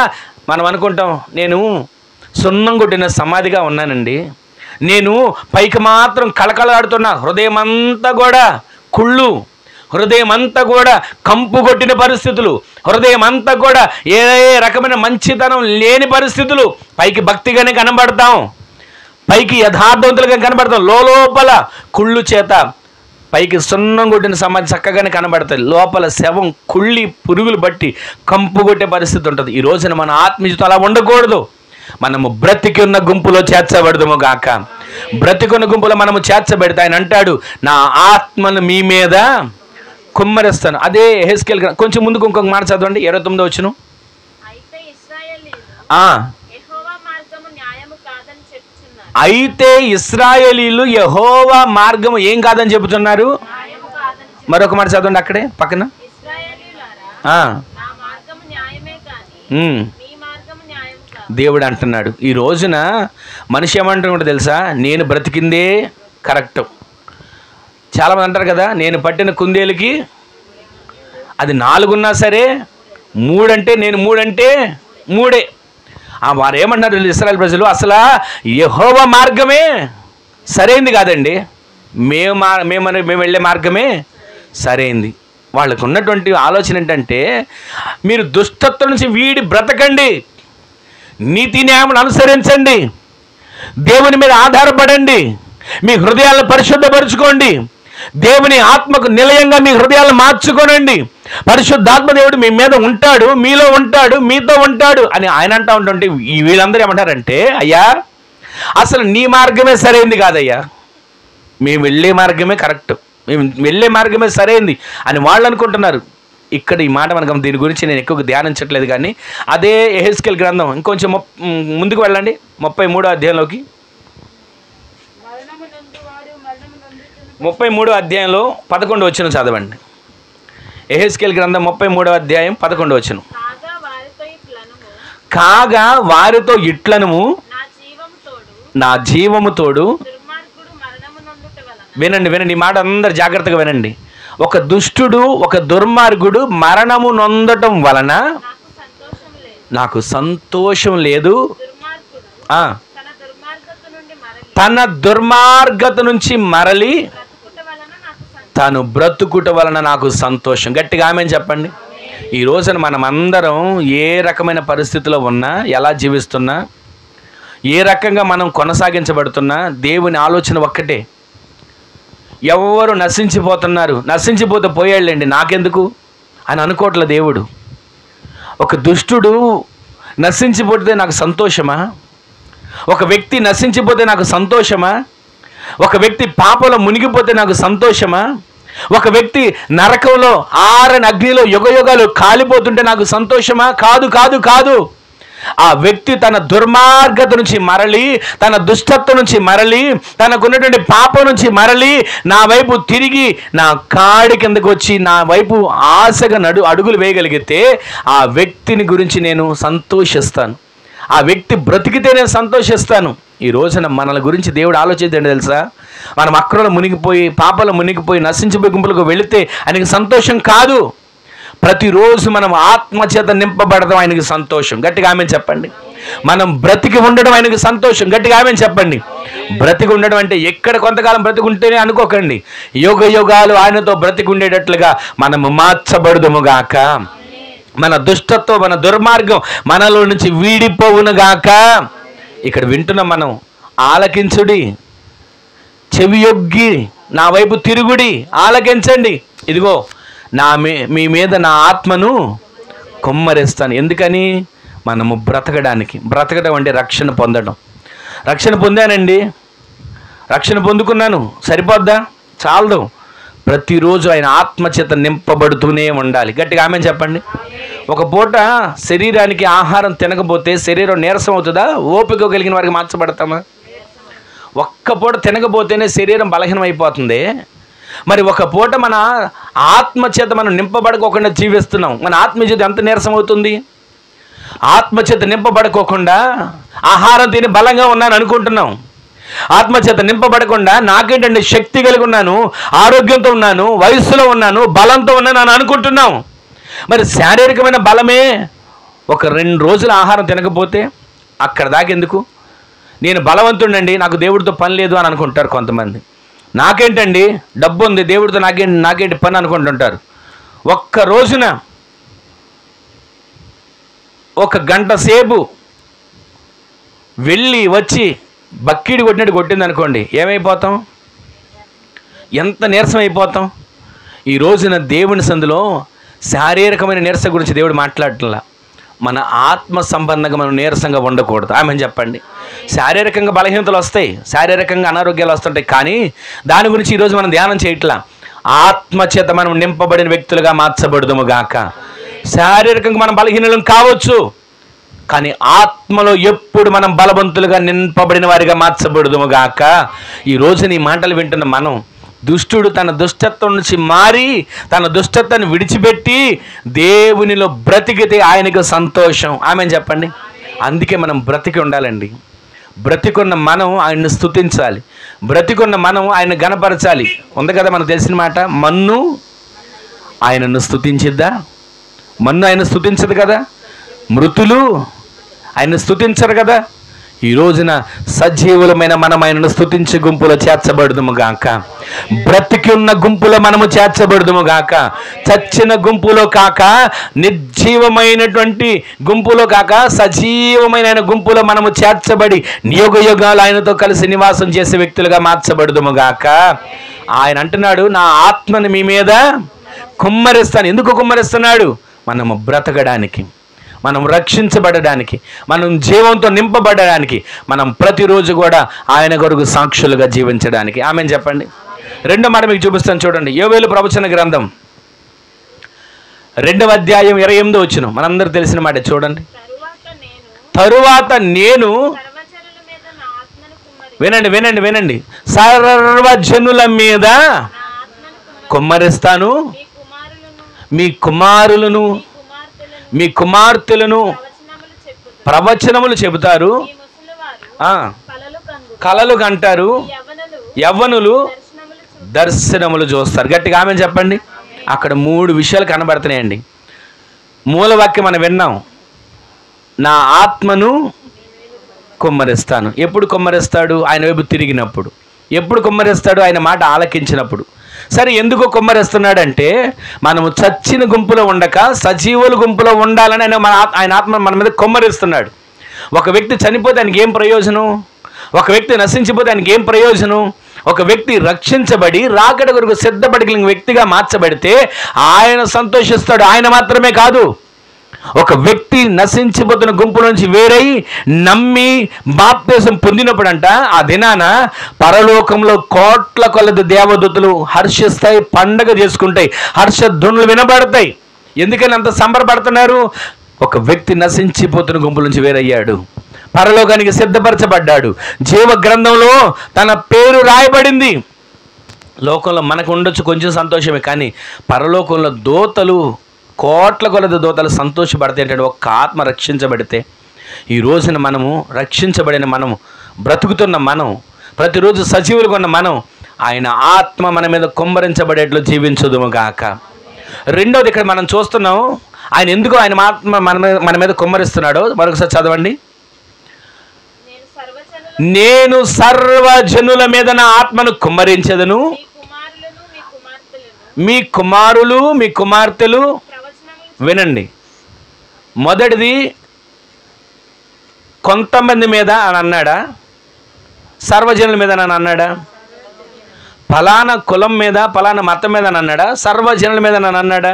మనం అనుకుంటాం, నేను సున్నం కొట్టిన సమాధిగా ఉన్నానండి, నేను పైకి మాత్రం కళకళలాడుతున్న హృదయం అంతా కూడా కుళ్ళు, హృదయం అంతా కూడా కంపు కొట్టిన పరిస్థితులు, హృదయం అంతా కూడా ఏ రకమైన మంచితనం లేని పరిస్థితులు. పైకి భక్తిగానే కనబడతాం, పైకి యథార్థవంతులుగా కనబడతాం, లోపల కుళ్ళు చేత పైకి సున్నం కొట్టిన సమాధి చక్కగానే కనబడతాయి, లోపల శవం కుళ్ళి పురుగులు బట్టి కంపు కొట్టే పరిస్థితి ఉంటుంది. ఈ రోజున మన ఆత్మీయత అలా ఉండకూడదు. మనము బ్రతికి ఉన్న గుంపులో చేర్చబడదుము గాక. బ్రతికి ఉన్న గుంపులో మనము చేర్చబెడతా. ఆయన అంటాడు, నా ఆత్మను మీ మీద కుమ్మరిస్తాను. అదే యెహెజ్కేలు కొంచెం ముందుకు ఇంకొక మాట చదవండి, 29వ వచనం. అయితే ఇశ్రాయేలీలు యెహోవా మార్గము ఏం కాదని చెబుతున్నారు. మరొక మాట చదవండి అక్కడే పక్కన. దేవుడు అంటున్నాడు, ఈ రోజున మనిషి ఏమంటున్నాడు తెలుసా, నేను బ్రతికిందే కరెక్ట్. చాలామంది అంటారు కదా, నేను పట్టిన కుందేలుకి అది 4 ఉన్నా సరే 3 అంటే నేను 3 అంటే 3. వారు ఏమన్నారు ఇశ్రాయేల్ ప్రజలు, అసలు యెహోవా మార్గమే సరైంది కాదండి, మేము వెళ్ళే మార్గమే సరైంది. వాళ్ళకు ఉన్నటువంటి ఆలోచన ఏంటంటే, మీరు దుష్టత్వం నుంచి వీడి బ్రతకండి, నీతి న్యాయమును అనుసరించండి, దేవుని మీద ఆధారపడండి, మీ హృదయాలను పరిశుద్ధపరచుకోండి, దేవుని ఆత్మకు నిలయంగా మీ హృదయాలను మార్చుకోనండి, పరిశుద్ధాత్మ దేవుడు మీ మీద ఉంటాడు, మీలో ఉంటాడు, మీతో ఉంటాడు అని ఆయన అంటూ ఉంటుంటే వీళ్ళందరూ ఏమంటారంటే, అయ్యా అసలు నీ మార్గమే సరైంది కాదయ్యా, మేము వెళ్ళే మార్గమే కరెక్ట్, మేము వెళ్ళే మార్గమే సరైంది అని వాళ్ళు అనుకుంటున్నారు. ఇక్కడ ఈ మాట మనకు దీని గురించి నేను ఎక్కువ ధ్యానించట్లేదు, కానీ అదే యెహెజ్కేలు గ్రంథం ఇంకొంచెం ముందుకు వెళ్ళండి, 33వ అధ్యాయంలోకి. 33వ అధ్యాయంలో 11వ వచనం చదవండి. యెహెజ్కేలు గ్రంథం 33వ అధ్యాయం 11వ వచనం. కాగా వారితో ఇట్లనుము, నా జీవము తోడు. వినండి వినండి, ఈ మాట అందరు జాగ్రత్తగా వినండి. ఒక దుష్టుడు, ఒక దుర్మార్గుడు మరణము నొందటం వలన నాకు సంతోషం లేదు, తన దుర్మార్గత నుంచి మరలి తను బ్రతుకుట వలన నాకు సంతోషం. గట్టిగా ఆమేన్ చెప్పండి. ఈ రోజున మనం అందరం ఏ రకమైన పరిస్థితిలో ఉన్నా, ఎలా జీవిస్తున్నా, ఏ రకంగా మనం కొనసాగించబడుతున్నా, దేవుని ఆలోచన ఒక్కటే, ఎవరు నశించిపోతున్నారు, నశించిపోతే పోయాళ్ళండి నాకెందుకు అని అనుకోవట్లే దేవుడు. ఒక దుష్టుడు నశించిపోతే నాకు సంతోషమా? ఒక వ్యక్తి నశించిపోతే నాకు సంతోషమా? ఒక వ్యక్తి పాపంలో మునిగిపోతే నాకు సంతోషమా? ఒక వ్యక్తి నరకంలో ఆరని అగ్నిలో యుగయుగాలు కాలిపోతుంటే నాకు సంతోషమా? కాదు కాదు కాదు. ఆ వ్యక్తి తన దుర్మార్గత నుంచి మరలి, తన దుష్టత్వం నుంచి మరలి, తనకున్నటువంటి పాపం నుంచి మరలి నా వైపు తిరిగి నా కాడి కిందకు వచ్చి నా వైపు ఆశగా అడుగులు వేయగలిగితే ఆ వ్యక్తిని గురించి నేను సంతోషిస్తాను. ఆ వ్యక్తి బ్రతికితే నేను సంతోషిస్తాను. ఈ రోజున మనల గురించి దేవుడు ఆలోచించండి తెలుసా, మనం అక్రమలో మునిగిపోయి, పాపలో మునిగిపోయి, నశించిపోయి గుంపులకు వెళితే ఆయనకి సంతోషం కాదు. ప్రతిరోజు మనం ఆత్మచేత నింపబడదాం, ఆయనకి సంతోషం. గట్టిగా ఆమె చెప్పండి. మనం బ్రతికి ఉండడం ఆయనకు సంతోషం. గట్టిగా ఆమేన్ చెప్పండి. బ్రతికి ఉండడం అంటే ఎక్కడ కొంతకాలం బ్రతికి ఉంటేనే అనుకోకండి. యుగ యుగాలు ఆయనతో బ్రతికి ఉండేటట్లుగా మనము మార్చబడుదుముగాక. మన దుష్టత్వం, మన దుర్మార్గం మనలో నుంచి వీడిపోవునుగాక. ఇక్కడ వింటున్న మనం ఆలకించుడి, చెవియొగ్గి నా వైపు తిరుగుడి, ఆలకించండి. ఇదిగో మీ మీద నా ఆత్మను కుమ్మరిస్తాను. ఎందుకని? మనము బ్రతకడానికి. బ్రతకడం అంటే రక్షణ పొందడం. రక్షణ పొందానండి, రక్షణ పొందుకున్నాను, సరిపోద్దా? చాలదు. ప్రతిరోజు ఆయన ఆత్మచేత నింపబడుతూనే ఉండాలి. గట్టిగా ఆమేన్ చెప్పండి. ఒక పూట శరీరానికి ఆహారం తినకపోతే శరీరం నీరసం అవుతుందా? ఓపిక కలిగిన వారికి మార్చబడతామా? ఒక్క పూట తినకపోతేనే శరీరం బలహీనం అయిపోతుంది. మరి ఒక పూట మన ఆత్మచేత మనం నింపబడుకోకుండా జీవిస్తున్నాం. మన ఆత్మచేత ఎంత నీరసం అవుతుంది? ఆత్మచేత నింపబడుకోకుండా ఆహారం తిని బలంగా ఉన్నాను అనుకుంటున్నాం. ఆత్మచేత నింపబడకుండా నాకేంటంటే శక్తి కలిగి ఉన్నాను, ఆరోగ్యంతో ఉన్నాను, వయస్సులో ఉన్నాను, బలంతో ఉన్నాను అని అనుకుంటున్నాం. మరి శారీరకమైన బలమే ఒక 2 రోజులు ఆహారం తినకపోతే అక్కడ దాకెందుకు? నేను బలవంతుడండి, నాకు దేవుడితో పని లేదు అని అనుకుంటారు కొంతమంది. నాకేంటండి డబ్బు ఉంది, దేవుడితో నాకేంటి పని అనుకుంటుంటారు. ఒక్క రోజున 1 గంట సేపు వెళ్ళి వచ్చి బక్కిడి కొట్టినట్టు కొట్టింది అనుకోండి, ఏమైపోతాం? ఎంత నీరసం అయిపోతాం? ఈ రోజున దేవుని సందులో శారీరకమైన నీరసం గురించి దేవుడు మాట్లాడట్లా. మన ఆత్మ సంబంధంగా మనం నీరసంగా ఉండకూడదు. ఆమేన్ చెప్పండి. శారీరకంగా బలహీనతలు వస్తాయి, శారీరకంగా అనారోగ్యాలు వస్తుంటాయి, కానీ దాని గురించి ఈరోజు మనం ధ్యానం చేయట్లా. ఆత్మచేత మనం నింపబడిన వ్యక్తులుగా మార్చబడుదుము గాక. శారీరకంగా మనం బలహీనలం కావచ్చు, కానీ ఆత్మలో ఎప్పుడు మనం బలవంతులుగా నింపబడిన వారిగా మార్చబడుదుము గాక. ఈ రోజు నీ మాటలు వింటున్న మనం, దుష్టుడు తన దుష్టత్వం నుంచి మారి తన దుష్టత్వాన్ని విడిచిపెట్టి దేవునిలో బ్రతికితే ఆయనకు సంతోషం. ఆమేన్ చెప్పండి. అందుకే మనం బ్రతికి ఉండాలండి. బ్రతికున్న మనం ఆయన్ని స్తుతించాలి, బ్రతికున్న మనం ఆయన గణపరచాలి. ఉంది కదా మనకు తెలిసిన మాట, మన్ను ఆయనను స్తుతించిద్దా? మన్ను ఆయన స్తుతించదు కదా, మృతులు ఆయన స్తుతించరు కదా. ఈ రోజున సజీవులమైన మనం ఆయనను స్తుతించే గుంపులో చేర్చబడుదుము గాక. బ్రతికి ఉన్న గుంపులో మనము చేర్చబడుదుము గాక. చచ్చిన గుంపులో కాక, నిర్జీవమైనటువంటి గుంపులో కాక, సజీవమైన గుంపులో మనము చేర్చబడి యుగ యుగాలు ఆయనతో కలిసి నివాసం చేసే వ్యక్తులుగా మార్చబడుదుము గాక. ఆయన అంటున్నాడు, నా ఆత్మని మీ మీద కుమ్మరిస్తాను. ఎందుకు కుమ్మరిస్తున్నాడు? మనము బ్రతకడానికి, మనం రక్షించబడడానికి, మనం జీవంతో నింపబడడానికి, మనం ప్రతిరోజు కూడా ఆయన కొరకు సాక్షులుగా జీవించడానికి. ఆమేన్ చెప్పండి. 2వ మాట మీకు చూపిస్తాను చూడండి. యోవేలు ప్రవచన గ్రంథం 2వ అధ్యాయం 28వ వచనం మనందరూ తెలిసిన మాట చూడండి. తరువాత నేను, వినండి వినండి వినండి, సర్వజనుల మీద కుమ్మరిస్తాను, మీ కుమారులను మీ కుమార్తెలను ప్రవచనములు చెబుతారు, కలలు కంటారు, యవ్వనులు దర్శనములు చూస్తారు. గట్టిగా ఆమేన్ చెప్పండి. అక్కడ 3 విషయాలు కనబడుతున్నాయండి. మూలవాక్యం మనం విన్నాం, నా ఆత్మను కుమ్మరిస్తాను. ఎప్పుడు కుమ్మరిస్తాడు? ఆయన వైపు తిరిగినప్పుడు. ఎప్పుడు కుమ్మరిస్తాడు? ఆయన మాట ఆలకించినప్పుడు. సరే, ఎందుకు కుమ్మరిస్తున్నాడంటే మనము చచ్చిన గుంపులో ఉండక సజీవుల గుంపులో ఉండాలని ఆయన ఆత్మ మన మీద కుమ్మరిస్తున్నాడు. ఒక వ్యక్తి చనిపోతే ఆయనకి ఏం ప్రయోజనం? ఒక వ్యక్తి నశించిపోతే ఆయనకి ఏం ప్రయోజనం? ఒక వ్యక్తి రక్షించబడి రాకడ కొరకు సిద్ధపడిన వ్యక్తిగా మార్చబడితే ఆయన సంతోషిస్తాడు. ఆయన మాత్రమే కాదు, ఒక వ్యక్తి నశించిపోతున్న గుంపు నుంచి వేరై నమ్మి బాప్తిసం పొందినప్పుడంట, ఆ దినాన పరలోకంలో కోట్ల కొలది దేవదూతలు హర్షిస్తాయి, పండగ చేసుకుంటాయి, హర్షధ్వనులు వినబడతాయి. ఎందుకని అంత సంబరపడుతున్నారు? ఒక వ్యక్తి నశించిపోతున్న గుంపు నుంచి వేరయ్యాడు, పరలోకానికి సిద్ధపరచబడ్డాడు, జీవ గ్రంథంలో తన పేరు రాయబడింది. లోకంలో మనకు ఉండొచ్చు కొంచెం సంతోషమే, కానీ పరలోకంలో దూతలు, కోట్ల కొలది దూతలు సంతోషపడితే ఏంటంటే ఒక్క ఆత్మ రక్షించబడితే. ఈ రోజున మనము రక్షించబడిన మనము, బ్రతుకుతున్న మనం, ప్రతిరోజు సజీవులుగా ఉన్న మనం, ఆయన ఆత్మ మన మీద కుమ్మరించబడేట్లు జీవించుదుము గాక. 2వది ఇక్కడ మనం చూస్తున్నాం, ఆయన ఎందుకు ఆయన ఆత్మ మన మీద కుమ్మరిస్తున్నాడో మరొకసారి చదవండి. నేను సర్వజనుల మీద నా ఆత్మను కుమ్మరించదను. మీ కుమారులు మీ కుమార్తెలు వినండి. మొదటిది కొంతమంది మీద అని అన్నాడా? సర్వజనుల మీద అని అన్నాడా? ఫలానా కులం మీద ఫలానా మతం మీద అని అన్నాడా? సర్వజనుల మీద అని అన్నాడా?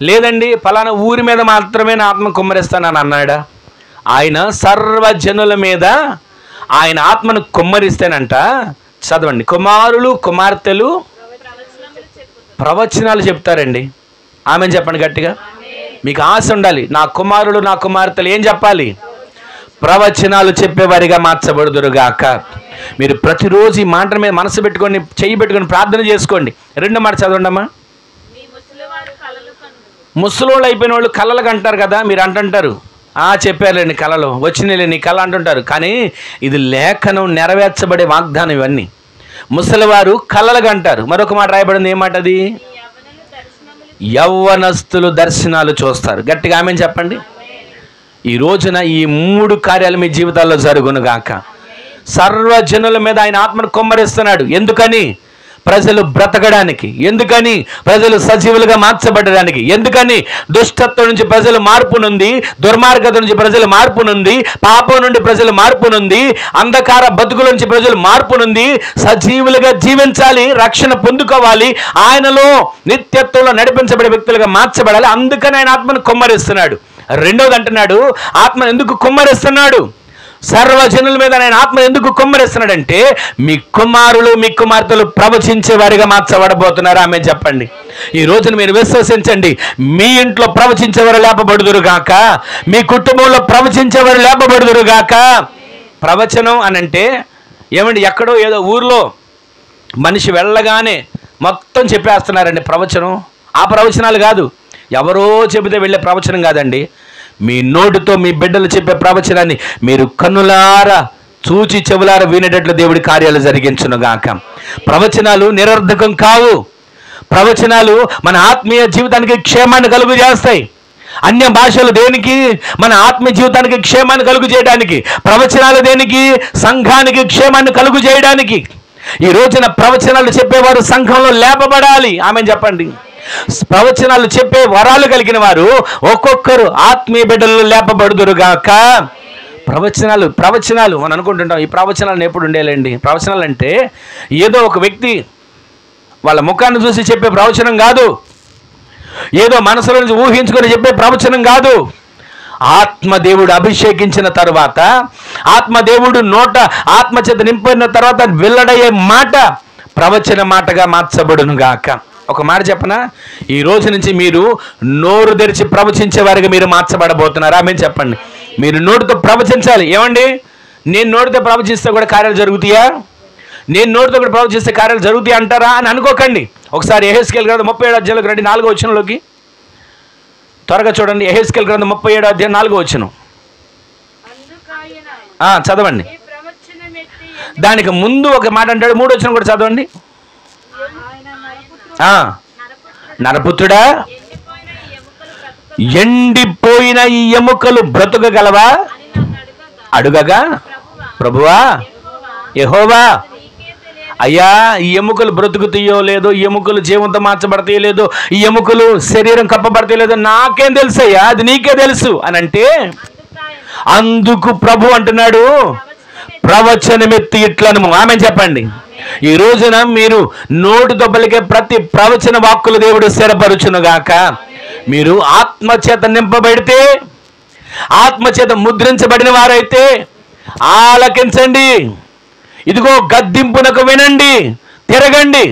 లేదండి ఫలానా ఊరి మీద మాత్రమే నా ఆత్మ కుమ్మరిస్తానని అన్నాడా? ఆయన సర్వజనుల మీద ఆయన ఆత్మను కుమ్మరిస్తేనంట, చదవండి, కుమారులు కుమార్తెలు ప్రవచనాలు చెప్తారండి. ఆమెను చెప్పండి గట్టిగా. మీకు ఆశ ఉండాలి, నా కుమారులు నా కుమార్తెలు ఏం చెప్పాలి? ప్రవచనాలు చెప్పేవారిగా మార్చబడుదురుగాక. మీరు ప్రతిరోజు ఈ మాట మీద మనసు పెట్టుకొని చెయ్యి పెట్టుకొని ప్రార్థన చేసుకోండి. రెండో మాట చదవండి అమ్మా. ముసలోళ్ళు అయిపోయిన వాళ్ళు కళలకు అంటారు కదా, మీరు అంటుంటారు చెప్పారులేండి కళలు వచ్చినాయి నీ కళ అంటుంటారు. కానీ ఇది లేఖనం నెరవేర్చబడే వాగ్దానం. ఇవన్నీ ముసలివారు కళలుగా అంటారు. మరొక మాట రాయబడింది, ఏమాట అది? యవ్వనస్తులు దర్శనాలు చూస్తారు. గట్టిగా ఆమెను చెప్పండి. ఈ రోజున ఈ 3 కార్యాలు మీ జీవితాల్లో జరుగునుగాక. సర్వజనుల మీద ఆయన ఆత్మను కుమ్మరిస్తున్నాడు. ఎందుకని? ప్రజలు బ్రతకడానికి. ఎందుకని? ప్రజలు సజీవులుగా మార్చబడడానికి. ఎందుకని? దుష్టత్వం నుంచి ప్రజలు మార్పు నుండి, దుర్మార్గత నుంచి ప్రజలు మార్పు నుండి, పాపం నుండి ప్రజలు మార్పు నుండి, అంధకార బతుకుల నుంచి ప్రజలు మార్పు నుండి సజీవులుగా జీవించాలి, రక్షణ పొందుకోవాలి, ఆయనలో నిత్యత్వంలో నడిపించబడే వ్యక్తులుగా మార్చబడాలి. అందుకని ఆయన ఆత్మను కుమ్మరిస్తున్నాడు. రెండోది అంటున్నాడు, ఆత్మను ఎందుకు కుమ్మరిస్తున్నాడు? సర్వజనుల మీద ఆయన ఆత్మ ఎందుకు కుమ్మరిస్తున్నాడంటే మీ కుమారులు మీ కుమార్తెలు ప్రవచించే వారిగా మార్చబడబోతున్నారు. ఆమె చెప్పండి. ఈ రోజున మీరు విశ్వసించండి, మీ ఇంట్లో ప్రవచించేవారు లేపబడుదురుగాక, మీ కుటుంబంలో ప్రవచించేవారు లేపబడుదురుగాక. ప్రవచనం అని అంటే ఏమండి, ఎక్కడో ఏదో ఊర్లో మనిషి వెళ్ళగానే మొత్తం చెప్పేస్తున్నారండి ప్రవచనం. ఆ ప్రవచనాలు కాదు, ఎవరో చెబితే వెళ్ళే ప్రవచనం కాదండి. మీ నోటితో మీ బిడ్డలు చెప్పే ప్రవచనాన్ని మీరు కన్నులారా చూచి చెవులారా వినేటట్లు దేవుడి కార్యాలు జరిగించునుగాక. ప్రవచనాలు నిరర్ధకం కావు. ప్రవచనాలు మన ఆత్మీయ జీవితానికి క్షేమాన్ని కలుగు చేస్తాయి. అన్య భాషలు దేనికి? మన ఆత్మీయ జీవితానికి క్షేమాన్ని కలుగు చేయడానికి. ప్రవచనాలు దేనికి? సంఘానికి క్షేమాన్ని కలుగు చేయడానికి. ఈ రోజున ప్రవచనాలు చెప్పేవారు సంఘంలో లేపబడాలి. ఆమె చెప్పండి. ప్రవచనాలు చెప్పే వరాలు కలిగిన వారు ఒక్కొక్కరు ఆత్మీయ బిడ్డల్లో లేపబడుదురుగాక. ప్రవచనాలు మనం అనుకుంటుంటాం ఈ ప్రవచనాలను ఎప్పుడు ఉండేలేండి. ప్రవచనాలు అంటే ఏదో ఒక వ్యక్తి వాళ్ళ ముఖాన్ని చూసి చెప్పే ప్రవచనం కాదు, ఏదో మనసులో నుంచి ఊహించుకొని చెప్పే ప్రవచనం కాదు. ఆత్మదేవుడు అభిషేకించిన తర్వాత, ఆత్మదేవుడు నోట ఆత్మచేత నింపిన తర్వాత వెల్లడయ్యే మాట ప్రవచన మాటగా మార్చబడునుగాక. ఒక మాట చెప్పనా, ఈ రోజు నుంచి మీరు నోరు తెరిచి ప్రవచించే వారిగా మీరు మార్చబడబోతున్నారా? ఆమె చెప్పండి. మీరు నోటితో ప్రవచించాలి. ఏమండి, నేను నోటితో ప్రవచిస్తే కూడా కార్యాలు జరుగుతాయా? నేను నోటితో కూడా ప్రవచిస్తే కార్యాలు జరుగుతాయి అంటారా అని అనుకోకండి. ఒకసారి యెహెజ్కేలు గ్రంథం 37వ అధ్యాయంలోకి రండి, 4వ వచనంలోకి త్వరగా చూడండి. యెహెజ్కేలు గ్రంథం 37వ అధ్యాయం 4వ వచనం చదవండి. దానికి ముందు ఒక మాట అంటాడు, 3వ వచనం కూడా చదవండి. నరపుత్రుడా, ఎండిపోయిన ఈ ఎముకలు బ్రతుకగలవా అడుగగా, ప్రభువా యెహోవా, అయ్యా ఈ ఎముకలు బ్రతుకుతాయో లేదో, ఈ ఎముకలు జీవంతో మార్చబడతాయో లేదో, ఈ ఎముకలు శరీరం కప్పబడతాయో లేదో నాకేం తెలుసయ్యా, అది నీకే తెలుసు అని అంటే, అందుకు ప్రభు అంటున్నాడు, ప్రవచనమెత్తి ఇట్లను. ఆమె చెప్పండి. ఈ రోజున మీరు నోటితో పలికే ప్రతి ప్రవచన వాక్కులు దేవుడు స్థిరపరుచునుగాక. మీరు ఆత్మచేత నింపబడితే, ఆత్మచేత ముద్రించబడిన వారైతే ఆలకించండి. ఇదిగో గద్దింపునకు వినండి, తిరగండి.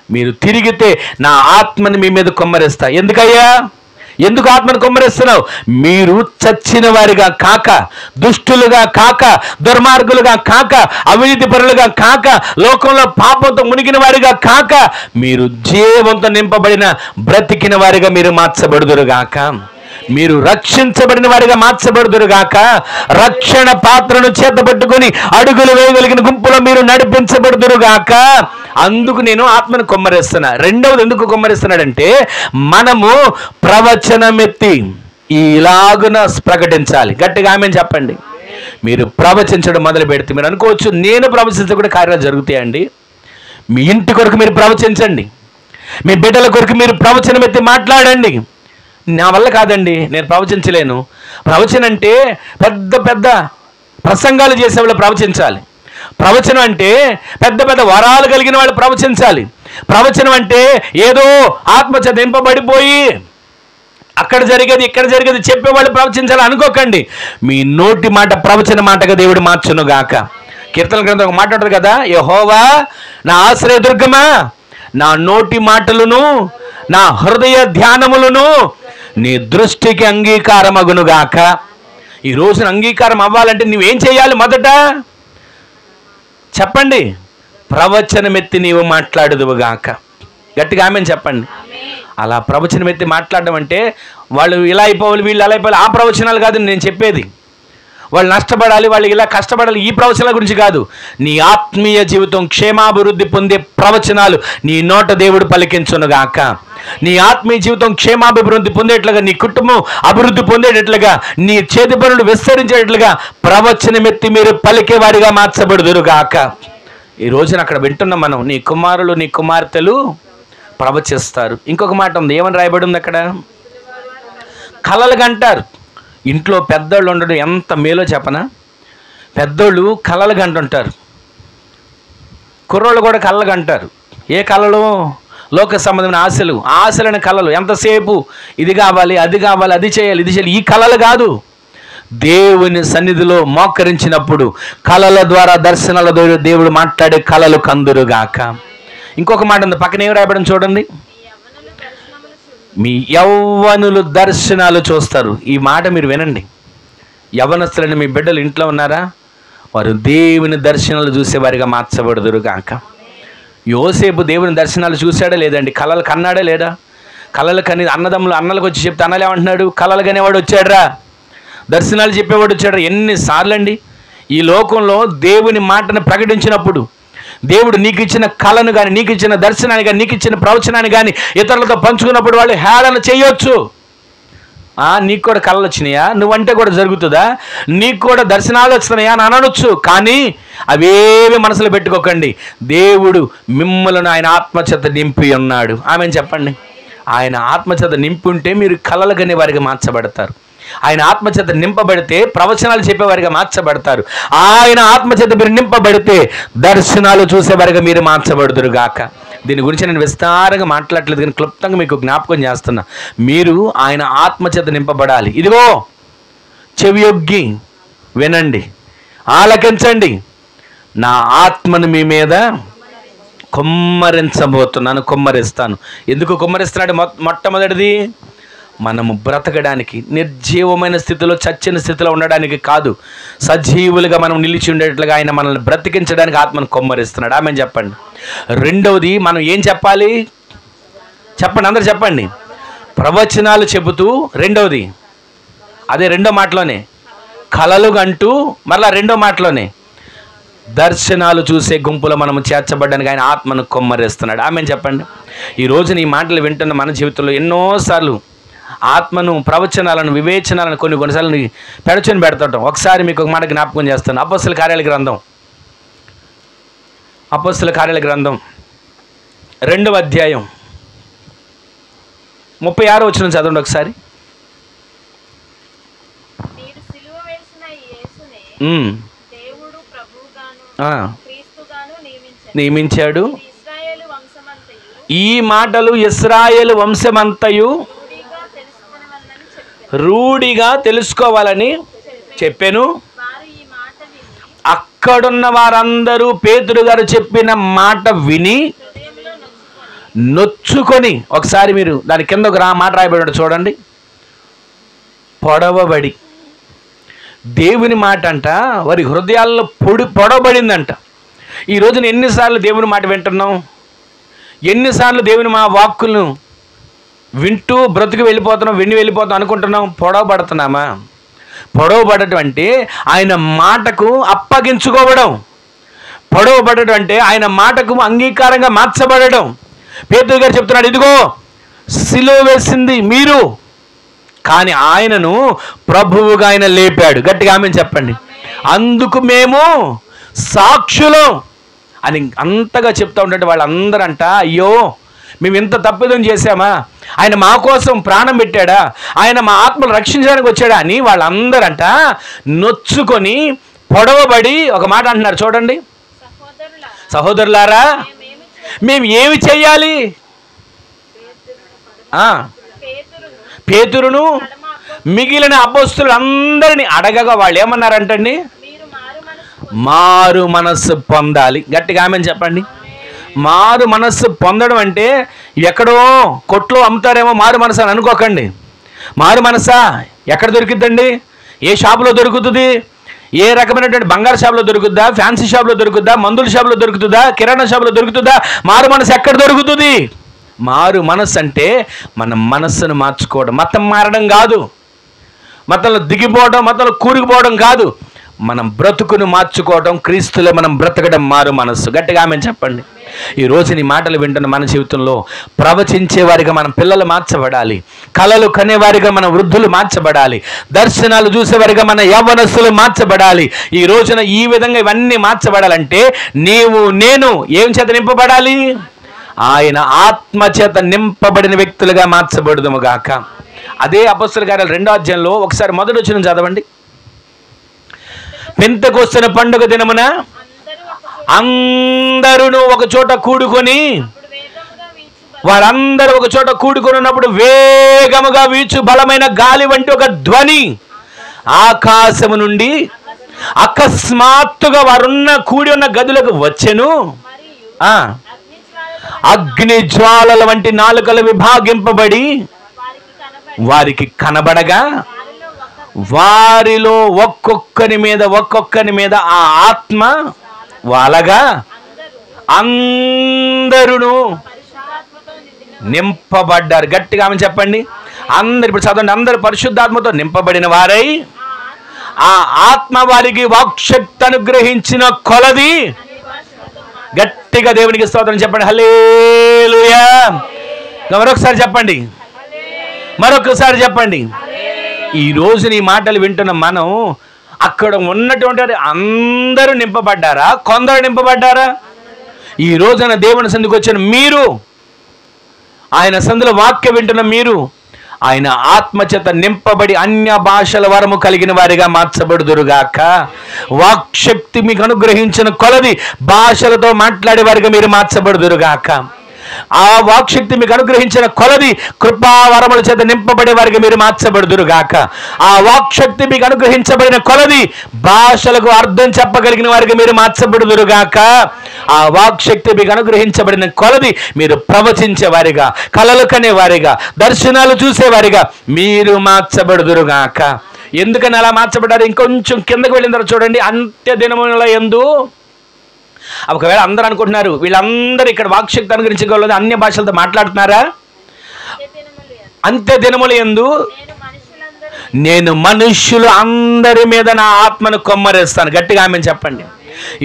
మీరు తిరిగితే నా ఆత్మని మీ మీద కుమ్మరిస్తా. ఎందుకయ్యా? ఎందుకు ఆత్మను కుమ్మరిస్తున్నావు? మీరు చచ్చిన వారిగా కాక, దుష్టులుగా కాక, దుర్మార్గులుగా కాక, అవినీతి పరులుగా కాక, లోకంలో పాపంతో మునిగిన వారిగా కాక, మీరు జీవంతో నింపబడిన బ్రతికిన వారిగా మీరు మార్చబడుదురుగాక. మీరు రక్షించబడిన వారిగా మార్చబడుదురుగాక. రక్షణ పాత్రను చేతపట్టుకొని అడుగులు వేయగలిగిన గుంపులో మీరు నడిపించబడుదురుగాక. అందుకు నేను ఆత్మను కుమ్మరిస్తున్నా. రెండవది ఎందుకు కుమ్మరిస్తున్నాడంటే, మనము ప్రవచనమెత్తి ఇలాగున ప్రకటించాలి. గట్టిగా ఆమె చెప్పండి. మీరు ప్రవచించడం మొదలు పెడితే మీరు అనుకోవచ్చు, నేను ప్రవచిస్తే కూడా కార్యాలు జరుగుతాయండి. మీ ఇంటి కొరకు మీరు ప్రవచించండి, మీ బిడ్డల కొరకు మీరు ప్రవచనం ఎత్తి మాట్లాడండి. నా వల్ల కాదండి, నేను ప్రవచించలేను. ప్రవచనం అంటే పెద్ద పెద్ద ప్రసంగాలు చేసేవాళ్ళు ప్రవచించాలి. ప్రవచనం అంటే పెద్ద పెద్ద వరాలు కలిగిన వాళ్ళు ప్రవచించాలి. ప్రవచనం అంటే ఏదో ఆత్మచేత నింపబడిపోయి అక్కడ జరిగేది ఇక్కడ జరిగేది చెప్పేవాళ్ళు ప్రవచించాలి అనుకోకండి. మీ నోటి మాట ప్రవచన మాటగా దేవుడు మార్చునుగాక. కీర్తన గ్రంథం ఒక మాట ఉంటుంది కదా, యెహోవా నా ఆశ్రయదుర్గమా, నా నోటి మాటలను నా హృదయ ధ్యానములను నీ దృష్టికి అంగీకారమగునుగాక. ఈ రోజున అంగీకారం అవ్వాలంటే నువ్వేం చేయాలి? మొదట చెప్పండి, ప్రవచనం ఎత్తి నీవు మాట్లాడుదువుగాక. గట్టిగా ఆమెను చెప్పండి. అలా ప్రవచనం ఎత్తి మాట్లాడడం అంటే వాళ్ళు ఇలా అయిపోవాలి, వీళ్ళు అలా అయిపోవాలి, ఆ ప్రవచనాలు కాదు నేను చెప్పేది. వాళ్ళు నష్టపడాలి, వాళ్ళు ఇలా కష్టపడాలి, ఈ ప్రవచనాల గురించి కాదు. నీ ఆత్మీయ జీవితం క్షేమాభివృద్ధి పొందే ప్రవచనాలు నీ నోట దేవుడు పలికించునుగాక. నీ ఆత్మీయ జీవితం క్షేమాభివృద్ధి పొందేట్లుగా, నీ కుటుంబం అభివృద్ధి పొందేటట్లుగా, నీ చేతి పనులు విస్తరించేటట్లుగా ప్రవచనం ఎత్తి మీరు పలికేవారిగా మార్చబడుదురుగాక. ఈ రోజున అక్కడ వింటున్నాం మనం, నీ కుమారులు నీ కుమార్తెలు ప్రవచిస్తారు. ఇంకొక మాట ఉంది, ఏమని రాయబడి ఉంది అక్కడ? కలలు కంటారు. ఇంట్లో పెద్దోళ్ళు ఉండడం ఎంత మేలో చెప్పనా? పెద్దోళ్ళు కలలు కంటుంటారు, కుర్రోళ్ళు కూడా కలలు కంటారు. ఏ కళలు? లోక సంబంధమైన ఆశలు, ఆశలైన కళలు. ఎంతసేపు ఇది కావాలి, అది కావాలి, అది చేయాలి, ఇది చేయాలి. ఈ కళలు కాదు, దేవుని సన్నిధిలో మోకరించినప్పుడు కళల ద్వారా, దర్శనాల ద్వారా దేవుడు మాట్లాడే కళలు కందురుగాక. ఇంకొక మాట ఉంది, పక్కన ఏం రాయబడం చూడండి, మీ యవ్వనులు దర్శనాలు చూస్తారు. ఈ మాట మీరు వినండి. యవ్వనస్తులని మీ బిడ్డలు ఇంట్లో ఉన్నారా? వారు దేవుని దర్శనాలు చూసేవారిగా మార్చబడుదురుగాక. యోసేపు దేవుని దర్శనాలు చూశాడా లేదండి? కళలు కన్నాడా లేదా? కళలు కని అన్నలకు వచ్చి చెప్తే అన్నలు ఏమంటున్నాడు? కళలు కనేవాడు వచ్చాడురా, దర్శనాలు చెప్పేవాడు వచ్చాడు. ఎన్నిసార్లు అండి ఈ లోకంలో దేవుని మాటను ప్రకటించినప్పుడు దేవుడు నీకు ఇచ్చిన కళను కానీ, నీకు ఇచ్చిన దర్శనాన్ని కానీ, నీకు ఇచ్చిన ప్రవచనాన్ని కానీ ఇతరులతో పంచుకున్నప్పుడు వాళ్ళు హేళన చేయొచ్చు. నీకు కూడా కళలు వచ్చినాయా? నువ్వంటే కూడా జరుగుతుందా? నీకు కూడా దర్శనాలు వస్తున్నాయా అని అనొచ్చు. కానీ అవేవి మనసులో పెట్టుకోకండి. దేవుడు మిమ్మల్ని ఆయన ఆత్మచేత నింపి ఉన్నాడు. ఆమెను చెప్పండి. ఆయన ఆత్మచేత నింపి ఉంటే మీరు కళలు కనే వారికి మార్చబడతారు. ఆయన ఆత్మచేత నింపబడితే ప్రవచనాలు చెప్పేవారిగా మార్చబడతారు. ఆయన ఆత్మచేత మీరు నింపబడితే దర్శనాలు చూసేవారిగా మీరు మార్చబడుదురుగాక. దీని గురించి నేను విస్తారంగా మాట్లాడలేదు, కానీ క్లుప్తంగా మీకు జ్ఞాపకం చేస్తున్నా. మీరు ఆయన ఆత్మచేత నింపబడాలి. ఇదిగో చెవియొగ్గి వినండి, ఆలకించండి. నా ఆత్మను మీ మీద కుమ్మరించబోతున్నాను, కుమ్మరిస్తాను. ఎందుకు కుమ్మరిస్తున్నాడు? మొట్టమొదటిది మనము బ్రతకడానికి, నిర్జీవమైన స్థితిలో, చచ్చిన స్థితిలో ఉండడానికి కాదు, సజీవులుగా మనం నిలిచి ఉండేట్లుగా ఆయన మనల్ని బ్రతికించడానికి ఆత్మను కుమ్మరిస్తున్నాడు. ఆమె చెప్పండి. రెండవది మనం ఏం చెప్పాలి? చెప్పండి, అందరు చెప్పండి. ప్రవచనాలు చెబుతూ, రెండవది అదే రెండో మాటలోనే కలలు అంటూ, మళ్ళా రెండో మాటలోనే దర్శనాలు చూసే గుంపులో మనం చేర్చబడ్డానికి ఆయన ఆత్మను కుమ్మరిస్తున్నాడు. ఆమె చెప్పండి. ఈ రోజున ఈ మాటలు వింటున్న మన జీవితంలో ఎన్నోసార్లు ఆత్మను, ప్రవచనాలను, వివేచనాలను కొన్నిసార్లు పెడచొని పెడతాం. ఒకసారి మీకు ఒక మాట జ్ఞాపకం చేస్తాను. అపోస్తల కార్యాల గ్రంథం 2వ అధ్యాయం 36వ వచనం చదవండి ఒకసారి. నియమించాడు. ఈ మాటలు ఇశ్రాయేలు వంశమంతయు రూఢిగా తెలుసుకోవాలని చెప్పాను. అక్కడున్న వారందరూ పేతురు గారు చెప్పిన మాట విని నొచ్చుకొని, ఒకసారి మీరు దాని కింద ఒక మాట రాయబడి చూడండి, పొడవబడి. దేవుని మాట అంట వారి హృదయాల్లో పొడవబడిందంట. ఈ రోజున ఎన్నిసార్లు దేవుని మాట వింటున్నాం? ఎన్నిసార్లు దేవుని మా వాక్కులను వింటూ బ్రతుకు వెళ్ళిపోతున్నాం, వెళ్ళిపోతాం అనుకుంటున్నాం? పొడవబడుతున్నామా? పొడవబడటం అంటే ఆయన మాటకు అప్పగించుకోవడం. పొడవబడటం అంటే ఆయన మాటకు అంగీకారంగా మార్చబడడం. పేతురు గారు చెప్తున్నాడు, ఇదిగో సిలువ వేసింది మీరు, కానీ ఆయనను ప్రభువుగా ఆయన లేపాడు. గట్టిగా ఆమె చెప్పండి. అందుకు మేము సాక్షులం అని అంతగా చెప్తా ఉంటే వాళ్ళందరంట, అయ్యో మేము ఇంత తప్పిదం చేశామా, ఆయన మా కోసం ప్రాణం పెట్టాడా, ఆయన మా ఆత్మలు రక్షించడానికి వచ్చాడా అని వాళ్ళందరంట నొచ్చుకొని పొడవబడి ఒక మాట అంటున్నారు. చూడండి, సహోదరులారా మేము ఏమి చెయ్యాలి? పేతురును మిగిలిన అపోస్తలులు అందరినీ అడగగా వాళ్ళు ఏమన్నారంటండి, మారు మనస్సు పొందాలి. గట్టిగా ఆమెను చెప్పండి. మారు మనస్సు పొందడం అంటే ఎక్కడో కొట్లో అమ్ముతారేమో మారు మనసు అని అనుకోకండి. మారు మనసా ఎక్కడ దొరికిద్దండి? ఏ షాపులో దొరుకుతుంది? ఏ రకమైనటువంటి బంగారు షాపులో దొరుకుద్దా, ఫ్యాన్సీ షాపులో దొరుకుద్దా, మందుల షాపులో దొరుకుతుందా, కిరాణా షాపులో దొరుకుతుందా? మారు మనసు ఎక్కడ దొరుకుతుంది? మారు మనస్సు అంటే మన మనస్సును మార్చుకోవడం. మతం మారడం కాదు, మతంలో దిగిపోవడం, మతంలో కూరుకుపోవడం కాదు, మనం బ్రతుకును మార్చుకోవడం, క్రీస్తులో మనం బ్రతకడం మారు మనస్సు. గట్టిగా ఆమెను చెప్పండి. ఈరోజు నీ మాటలు వింటున్న మన జీవితంలో ప్రవచించేవారిగా మన పిల్లలు మార్చబడాలి, కళలు కనేవారిగా మన వృద్ధులు మార్చబడాలి, దర్శనాలు చూసేవారిగా మన యవ్వనస్తులు మార్చబడాలి. ఈ రోజున ఈ విధంగా ఇవన్నీ మార్చబడాలంటే నీవు నేను ఏం చేత నింపబడాలి? ఆయన ఆత్మ చేత నింపబడిన వ్యక్తులుగా మార్చబడుదుము గాక. అదే అపొస్తలుల కార్యాలు 2వ అధ్యాయంలో ఒకసారి మొదటి వచనం చదవండి. పెంతెకొస్తు పండుగ దినమున అందరూ ఒక చోట కూడుకొని, వారందరూ ఒక చోట కూడుకొని ఉన్నప్పుడు వేగముగా వీచు బలమైన గాలి వంటి ఒక ధ్వని ఆకాశము నుండి అకస్మాత్తుగా వారున్న కూడి ఉన్న గదులకు వచ్చెను. అగ్ని జ్వాలల వంటి నాలుకలు విభాగింపబడి వారికి కనబడగా వారిలో ఒక్కొక్కరి మీద ఆ ఆత్మ వాలగా అందరూ నింపబడ్డారు. గట్టిగా ఆమె చెప్పండి. అందరు ఇప్పుడు చదవండి. అందరూ పరిశుద్ధాత్మతో నింపబడిన వారై ఆ ఆత్మ వారికి వాక్శక్తి అనుగ్రహించిన కొలది. గట్టిగా దేవునికి స్తోత్రం చెప్పండి. హల్లెలూయా. మరొకసారి చెప్పండి, మరొకసారి చెప్పండి. ఈ రోజు నీ మాటలు వింటున్న మనం అక్కడ ఉన్నటువంటి అందరూ నింపబడ్డారా, కొందరు నింపబడ్డారా? ఈ రోజున దేవుని సందుకు వచ్చిన మీరు, ఆయన సందులో వాక్యం వింటున్న మీరు, ఆయన ఆత్మచేత నింపబడి అన్య భాషల వరము కలిగిన వారిగా మార్చబడుదురుగాక. వాక్శక్తి మీకు అనుగ్రహించిన కొలది భాషలతో మాట్లాడే వారిగా మీరు మార్చబడుదురుగాక. ఆ వాక్శక్తి మీకు అనుగ్రహించిన కొలది కృపావరముల చేత నింపబడే వారికి మీరు మార్చబడుదురుగాక. ఆ వాక్శక్తి మీకు అనుగ్రహించబడిన కొలది భాషలకు అర్థం చెప్పగలిగిన వారికి మీరు మార్చబడుదురుగాక. ఆ వాక్శక్తి మీకు అనుగ్రహించబడిన కొలది మీరు ప్రవచించేవారిగా, కలలు కనేవారిగా, దర్శనాలు చూసేవారిగా మీరు మార్చబడుదురుగాక. ఎందుకని అలా మార్చబడ్డారు? ఇంకొంచెం కిందకు వెళ్ళిన తర్వాత చూడండి. అంత్య దినముల యందు, ఒకవేళ అందరూ అనుకుంటున్నారు వీళ్ళందరూ ఇక్కడ వాక్శక్తి అనుగ్రహించగలదు అన్య భాషలతో మాట్లాడుతున్నారా? అంత్య దినముల యందు నేను మనుష్యులు అందరి మీద నా ఆత్మను కొమ్మరేస్తాను. గట్టిగా ఆమెను చెప్పండి.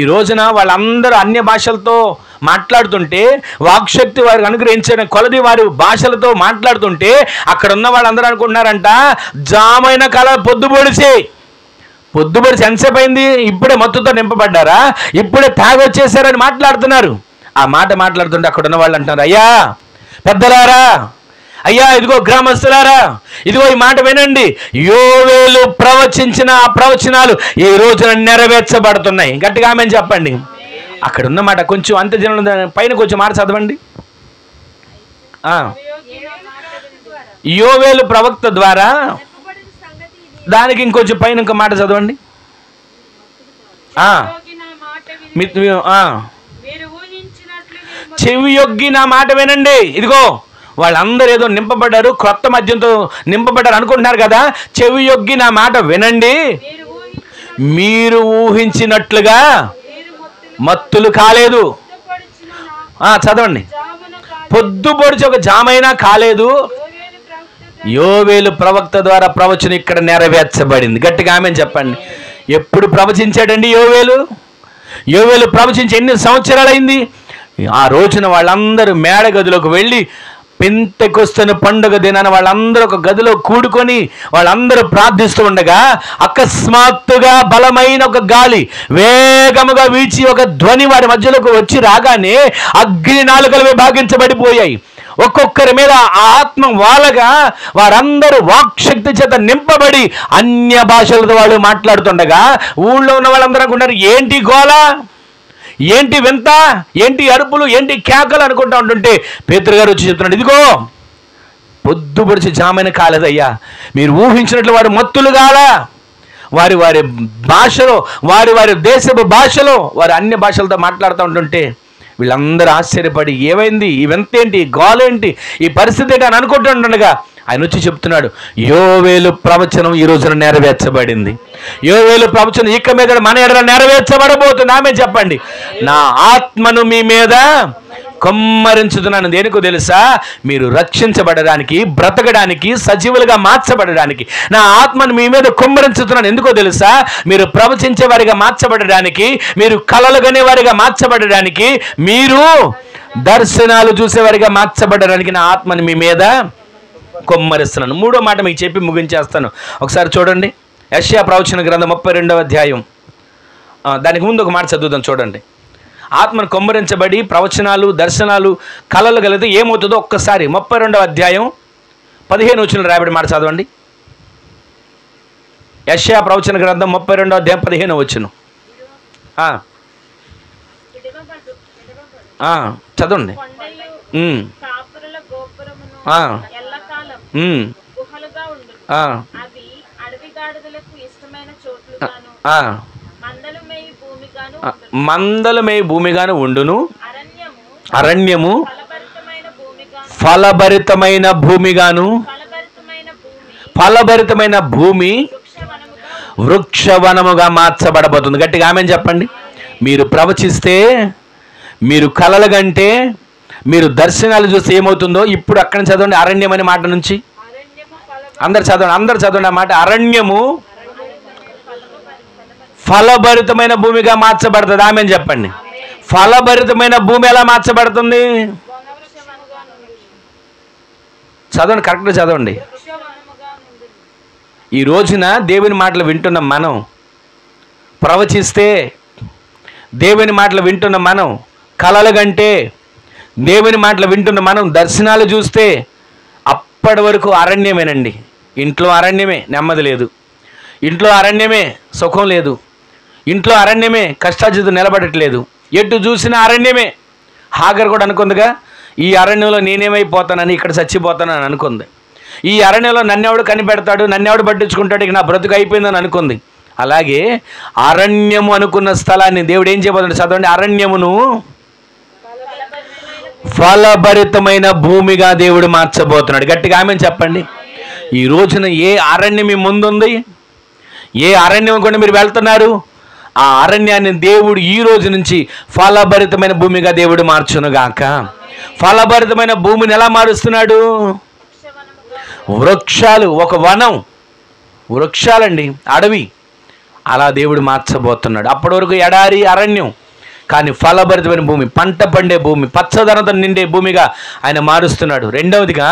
ఈ రోజున వాళ్ళందరూ అన్య భాషలతో మాట్లాడుతుంటే, వాక్శక్తి వారికి అనుగ్రహించిన కొలది వారి భాషలతో మాట్లాడుతుంటే, అక్కడ ఉన్న వాళ్ళందరూ అనుకుంటున్నారంట జామైన కళ పొద్దుబడిసి ఎంతసేపు అయింది, ఇప్పుడే మత్తుతో నింపబడ్డారా, ఇప్పుడే తాగొచ్చేసారని మాట్లాడుతున్నారు. ఆ మాట మాట్లాడుతుంటే అక్కడ ఉన్న వాళ్ళు అంటున్నారు, అయ్యా పెద్దలారా, అయ్యా ఇదిగో గ్రామస్తులారా, ఇదిగో ఈ మాట వినండి. యోవేలు ప్రవచించిన ఆ ప్రవచనాలు ఈ రోజున నెరవేర్చబడుతున్నాయి. గట్టిగా ఆమెను చెప్పండి. అక్కడ ఉన్న మాట కొంచెం అంత్య దినం పైన కొంచెం మాట చదవండి. యోవేలు ప్రవక్త ద్వారా, దానికి ఇంకొంచెం పైన ఇంకో మాట చదవండి. చెవి యొగ్గి నా మాట వినండి. ఇదిగో వాళ్ళందరూ ఏదో నింపబడ్డారు, క్రొత్త మద్యంతో నింపబడ్డారు అనుకుంటున్నారు కదా. చెవి యొగ్గి నా మాట వినండి, మీరు ఊహించినట్లుగా మత్తులు కాలేదు. చదవండి. పొద్దు పొడిచి ఒక జామైనా కాలేదు. యోవేలు ప్రవక్త ద్వారా ప్రవచనం ఇక్కడ నెరవేర్చబడింది. గట్టిగా ఆమెను చెప్పండి. ఎప్పుడు ప్రవచించాడండి యోవేలు? యోవేలు ప్రవచించి ఎన్ని సంవత్సరాలైంది? ఆ రోజున వాళ్ళందరూ మేడ గదిలోకి వెళ్ళి పెంతెకొస్తున్న పండుగ దినాన వాళ్ళందరూ ఒక గదిలో కూడుకొని వాళ్ళందరూ ప్రార్థిస్తూ ఉండగా అకస్మాత్తుగా బలమైన ఒక గాలి వేగముగా వీచి ఒక ధ్వని వారి మధ్యలోకి వచ్చి రాగానే అగ్ని నాలుకలు విభాగించబడిపోయాయి. ఒక్కొక్కరి మీద ఆ ఆత్మ వాలగా వారందరూ వాక్శక్తి చేత నింపబడి అన్య భాషలతో వాళ్ళు మాట్లాడుతుండగా ఊళ్ళో ఉన్న వాళ్ళందరూ అనుకుంటారు, ఏంటి గోల, ఏంటి వింత, ఏంటి అరుపులు, ఏంటి కేకలు అనుకుంటా ఉంటుంటే పేతురు గారు వచ్చి చెప్తున్నాడు, ఇదిగో పొద్దు పొడిచి జామైన కాలేదయ్యా, మీరు ఊహించినట్లు వారు మత్తులు కాల, వారి వారి భాషలో వారి వారి దేశపు భాషలో వారి అన్య భాషలతో మాట్లాడుతూ ఉంటుంటే వీళ్ళందరూ ఆశ్చర్యపడి ఏమైంది, ఈ వింతేంటి, గోలేంటి, ఈ పరిస్థితి ఏంటి అని అనుకుంటుండగా ఆయన వచ్చి చెప్తున్నాడు, యోవేలు ప్రవచనం ఈ రోజున నెరవేర్చబడింది. యోవేలు ప్రవచనం ఇక మీద మన ఎడల నెరవేర్చబడబోతుంది. ఆమె చెప్పండి, నా ఆత్మను మీ మీద కొమ్మరించుతున్నాను. దేనికో తెలుసా? మీరు రక్షించబడడానికి, బ్రతకడానికి, సజీవులుగా మార్చబడడానికి నా ఆత్మను మీ మీద కొమ్మరించుతున్నాను. ఎందుకో తెలుసా? మీరు ప్రవచించే వారిగా మార్చబడడానికి, మీరు కలలు కనేవారిగా మార్చబడడానికి, మీరు దర్శనాలు చూసేవారిగా మార్చబడడానికి నా ఆత్మను మీ మీద కొమ్మరిస్తున్నాను. మూడో మాట మీకు చెప్పి ముగించేస్తాను. ఒకసారి చూడండి, యెషయా ప్రవచన గ్రంథం 32వ అధ్యాయం. దానికి ముందు ఒక మాట చదువుదాం. చూడండి, ఆత్మను కొమ్మరించబడి ప్రవచనాలు, దర్శనాలు, కళలు కలిగితే ఏమవుతుందో ఒక్కసారి 32వ అధ్యాయం 15 వచనం రాయబడి మాట చదవండి. యెషయా ప్రవచన గ్రంథం 32వ అధ్యాయం 15 వచనం చదవండి. మందలమే భూమిగాను ఉండును, అరణ్యము ఫలభరితమైన భూమిగాను, ఫలభరితమైన భూమి వృక్షవనముగా మార్చబడబోతుంది. గట్టిగా ఆమెను చెప్పండి. మీరు ప్రవచిస్తే, మీరు కలలు కంటే, మీరు దర్శనాలు చూస్తే ఏమవుతుందో ఇప్పుడు అక్కడ చదవండి. అరణ్యం అనే మాట నుంచి అందరు చదవండి ఆ మాట. అరణ్యము ఫలభరితమైన భూమిగా మార్చబడుతుంది. ఆమెను చెప్పండి. ఫలభరితమైన భూమి ఎలా మార్చబడుతుంది? చదవండి, కరెక్ట్గా చదవండి. ఈ రోజున దేవుని మాటలు వింటున్న మనం, ప్రవచిస్తే దేవుని మాటలు వింటున్న మనం, కలలు కంటే దేవుని మాటలు వింటున్న మనం, దర్శనాలు చూస్తే అప్పటి వరకు అరణ్యమేనండి. ఇంట్లో అరణ్యమే, నెమ్మది లేదు. ఇంట్లో అరణ్యమే, సుఖం లేదు. ఇంట్లో అరణ్యమే, కష్టార్జితం నిలబడట్లేదు. ఎటు చూసినా అరణ్యమే. హాగర్ కూడా అనుకుందిగా, ఈ అరణ్యంలో నేనేమైపోతానని, ఇక్కడ చచ్చిపోతానని అనుకుంది. ఈ అరణ్యంలో నన్నెవడు కనిపెడతాడు, నన్నెవడు పట్టించుకుంటాడు, ఇక నా బ్రతుకు అయిపోయిందని అనుకుంది. అలాగే అరణ్యము అనుకున్న స్థలాన్ని దేవుడు ఏం చేయబోతున్నాడు? చదవండి. అరణ్యమును ఫలభరితమైన భూమిగా దేవుడు మార్చబోతున్నాడు. గట్టిగా ఆమెను చెప్పండి. ఈ రోజున ఏ అరణ్యం మీ ముందుంది, ఏ అరణ్యం కూడా మీరు వెళ్తున్నారు, ఆ అరణ్యాన్ని దేవుడు ఈ రోజు నుంచి ఫలభరితమైన భూమిగా దేవుడు మార్చునుగాక. ఫలభరితమైన భూమిని ఎలా మారుస్తున్నాడు? వృక్షాలు, ఒక వనం, వృక్షాలండి, అడవి, అలా దేవుడు మార్చబోతున్నాడు. అప్పటి వరకు ఎడారి, అరణ్యం, కానీ ఫలభరితమైన భూమి, పంట పండే భూమి, పచ్చదనంతో నిండే భూమిగా ఆయన మారుస్తున్నాడు. రెండవదిగా,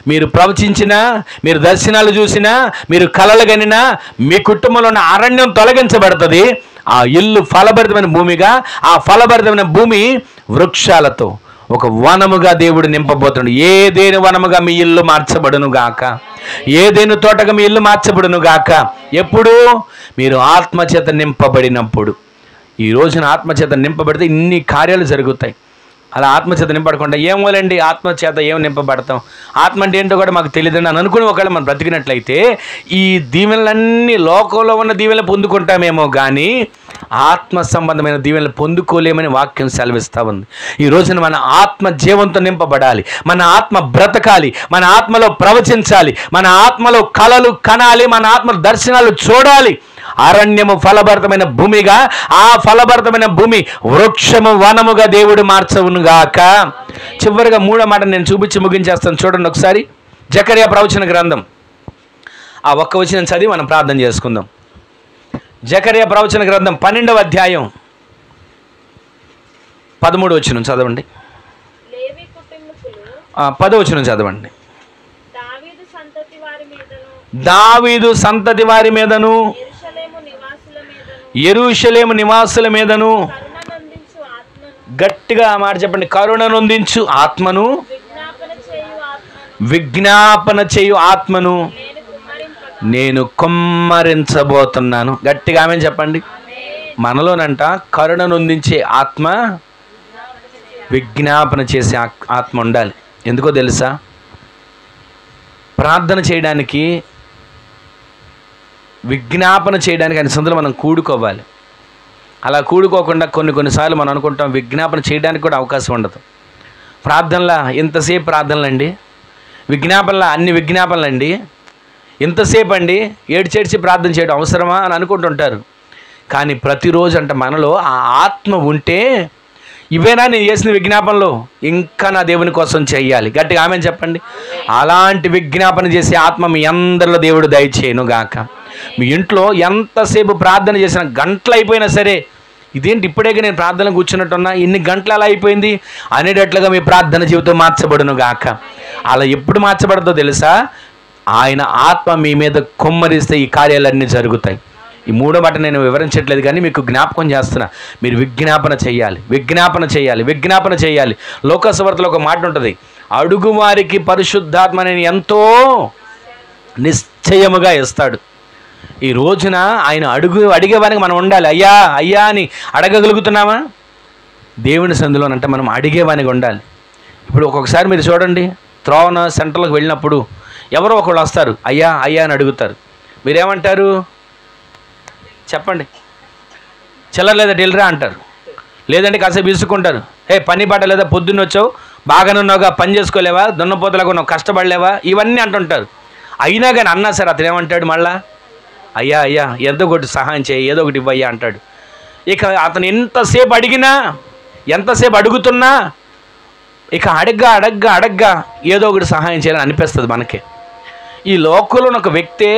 మీరు ప్రవచించినా, మీరు దర్శనాలు చూసినా, మీరు కలలు కనినా మీ కుటుంబంలో ఉన్న అరణ్యం తొలగించబడుతుంది. ఆ ఇల్లు ఫలభరితమైన భూమిగా, ఆ ఫలభరితమైన భూమి వృక్షాలతో ఒక వనముగా దేవుడు నింపబోతున్నాడు. ఏదేని వనముగా మీ ఇల్లు మార్చబడును గాక, ఏదేని తోటగా మీ ఇల్లు మార్చబడును గాక. ఎప్పుడు? మీరు ఆత్మచేత నింపబడినప్పుడు. ఈ రోజున ఆత్మచేత నింపబడితే ఇన్ని కార్యాలు జరుగుతాయి. అలా ఆత్మచేత నింపడకుండా ఏమోలేండి, ఆత్మచేత ఏం నింపబడతాం, ఆత్మ అంటే ఏంటో కూడా మాకు తెలియదండి అని అనుకుని ఒకవేళ మనం బ్రతికినట్లయితే ఈ దీవెనలన్నీ లోకంలో ఉన్న దీవెనలు పొందుకుంటామేమో కానీ ఆత్మ సంబంధమైన దీవెనలు పొందుకోలేమని వాక్యం సెలవిస్తూ ఉంది. ఈ రోజున మన ఆత్మ జీవంతో నింపబడాలి, మన ఆత్మ బ్రతకాలి, మన ఆత్మలో ప్రవచించాలి, మన ఆత్మలో కలలు కనాలి, మన ఆత్మ దర్శనాలు చూడాలి. అరణ్యము ఫలభరితమైన భూమిగా, ఆ ఫలభరితమైన భూమి వృక్షము వనముగా దేవుడు మార్చవునుగాక. చివరిగా మూడో మాట నేను చూపించి ముగించేస్తాను. చూడండి ఒకసారి, జకర్యా ప్రవచన గ్రంథం ఆ ఒక్క వచనం చదివి మనం ప్రార్థన చేసుకుందాం. జకర్యా ప్రవచన గ్రంథం 12వ అధ్యాయం 13వ వచనం చదవండి. 10వ వచనం చదవండి. దావీదు సంతతి వారి మీదను దావీదు సంతతి వారి మీదను యెరూషలేము నివాసుల మీదను కరుణనందించు ఆత్మను, గట్టిగా ఆ మాట చెప్పండి, కరుణనొందించు ఆత్మను, విజ్ఞాపన చేయు ఆత్మను విజ్ఞాపన చేయు ఆత్మను నేను కుమ్మరింపగా నేను కుమ్మరించబోతున్నాను. గట్టిగా ఆమె చెప్పండి. మనలోనంట కరుణనొందించే ఆత్మ, విజ్ఞాపన చేసే ఆత్మ ఉండాలి. ఎందుకో తెలుసా? ప్రార్థన చేయడానికి, విజ్ఞాపన చేయడానికి ఆయన సందులో మనం కూడుకోవాలి. అలా కూడుకోకుండా కొన్నిసార్లు మనం అనుకుంటాం విజ్ఞాపన చేయడానికి కూడా అవకాశం ఉండదు. ప్రార్థనలా ఎంతసేపు ప్రార్థనలండి, విజ్ఞాపనలా అన్ని విజ్ఞాపనలండి, ఎంతసేపు అండి ఏడ్చేడ్చి ప్రార్థన చేయడం అవసరమా అని అనుకుంటుంటారు. కానీ ప్రతిరోజు అంటే మనలో ఆ ఆత్మ ఉంటే, ఇవేనా నేను చేసిన విజ్ఞాపనలో, ఇంకా నా దేవుని కోసం చెయ్యాలి. గట్టిగా ఆమె చెప్పండి. అలాంటి విజ్ఞాపన చేసే ఆత్మ మీ అందరిలో దేవుడు దయచేయను గాక. మీ ఇంట్లో ఎంతసేపు ప్రార్థన చేసిన, గంటలు అయిపోయినా సరే, ఇదేంటి ఇప్పుడే నేను ప్రార్థన కూర్చున్నట్టున్నా, ఇన్ని గంటలు అలా అయిపోయింది అనేటట్లుగా మీ ప్రార్థన జీవితం మార్చబడును గాక. అలా ఎప్పుడు మార్చబడదో తెలుసా? ఆయన ఆత్మ మీ మీద కుమ్మరిస్తే ఈ కార్యాలన్నీ జరుగుతాయి. ఈ మూడో మాట నేను వివరించట్లేదు కానీ మీకు జ్ఞాపకం చేస్తున్నా. మీరు విజ్ఞాపన చేయాలి, విజ్ఞాపన చేయాలి, విజ్ఞాపన చేయాలి. లోకసువార్తలో ఒక మాట ఉంటుంది, అడుగు వారికి పరిశుద్ధాత్మ నేను ఎంతో నిశ్చయముగా ఇస్తాడు. ఈ రోజున ఆయన అడిగేవానికి మనం ఉండాలి. అయ్యా అయ్యా అని అడగగలుగుతున్నామా? దేవుని సందులోనంటే మనం అడిగేవానికి ఉండాలి. ఇప్పుడు ఒక్కొక్కసారి మీరు చూడండి, త్రోవన సెంటర్లకు వెళ్ళినప్పుడు ఎవరో ఒకళ్ళు వస్తారు, అయ్యా అయ్యా అని అడుగుతారు. మీరేమంటారు చెప్పండి? చిల్లర లేదా డెలిరా అంటారు, లేదంటే కాసేపు ఇసుకుంటారు. పని పాట లేదా, పొద్దున్న వచ్చావు, బాగానే ఉన్నావుగా, పని చేసుకోలేవా, దున్నపోతలాగా ఉన్నావు, కష్టపడలేవా, ఇవన్నీ అంటుంటారు. అయినా కానీ అన్నా సరే అతను ఏమంటాడు మళ్ళా, అయ్యా అయ్యా ఏదో ఒకటి సహాయం చేయి, ఏదో ఒకటి ఇవ్వయ్యా అంటాడు. ఇక అతను ఎంతసేపు అడిగినా, ఎంతసేపు అడుగుతున్నా, ఇక అడగ్గా ఏదో ఒకటి సహాయం చేయాలని అనిపిస్తుంది మనకి. ఈ లోకంలో ఒక వ్యక్తే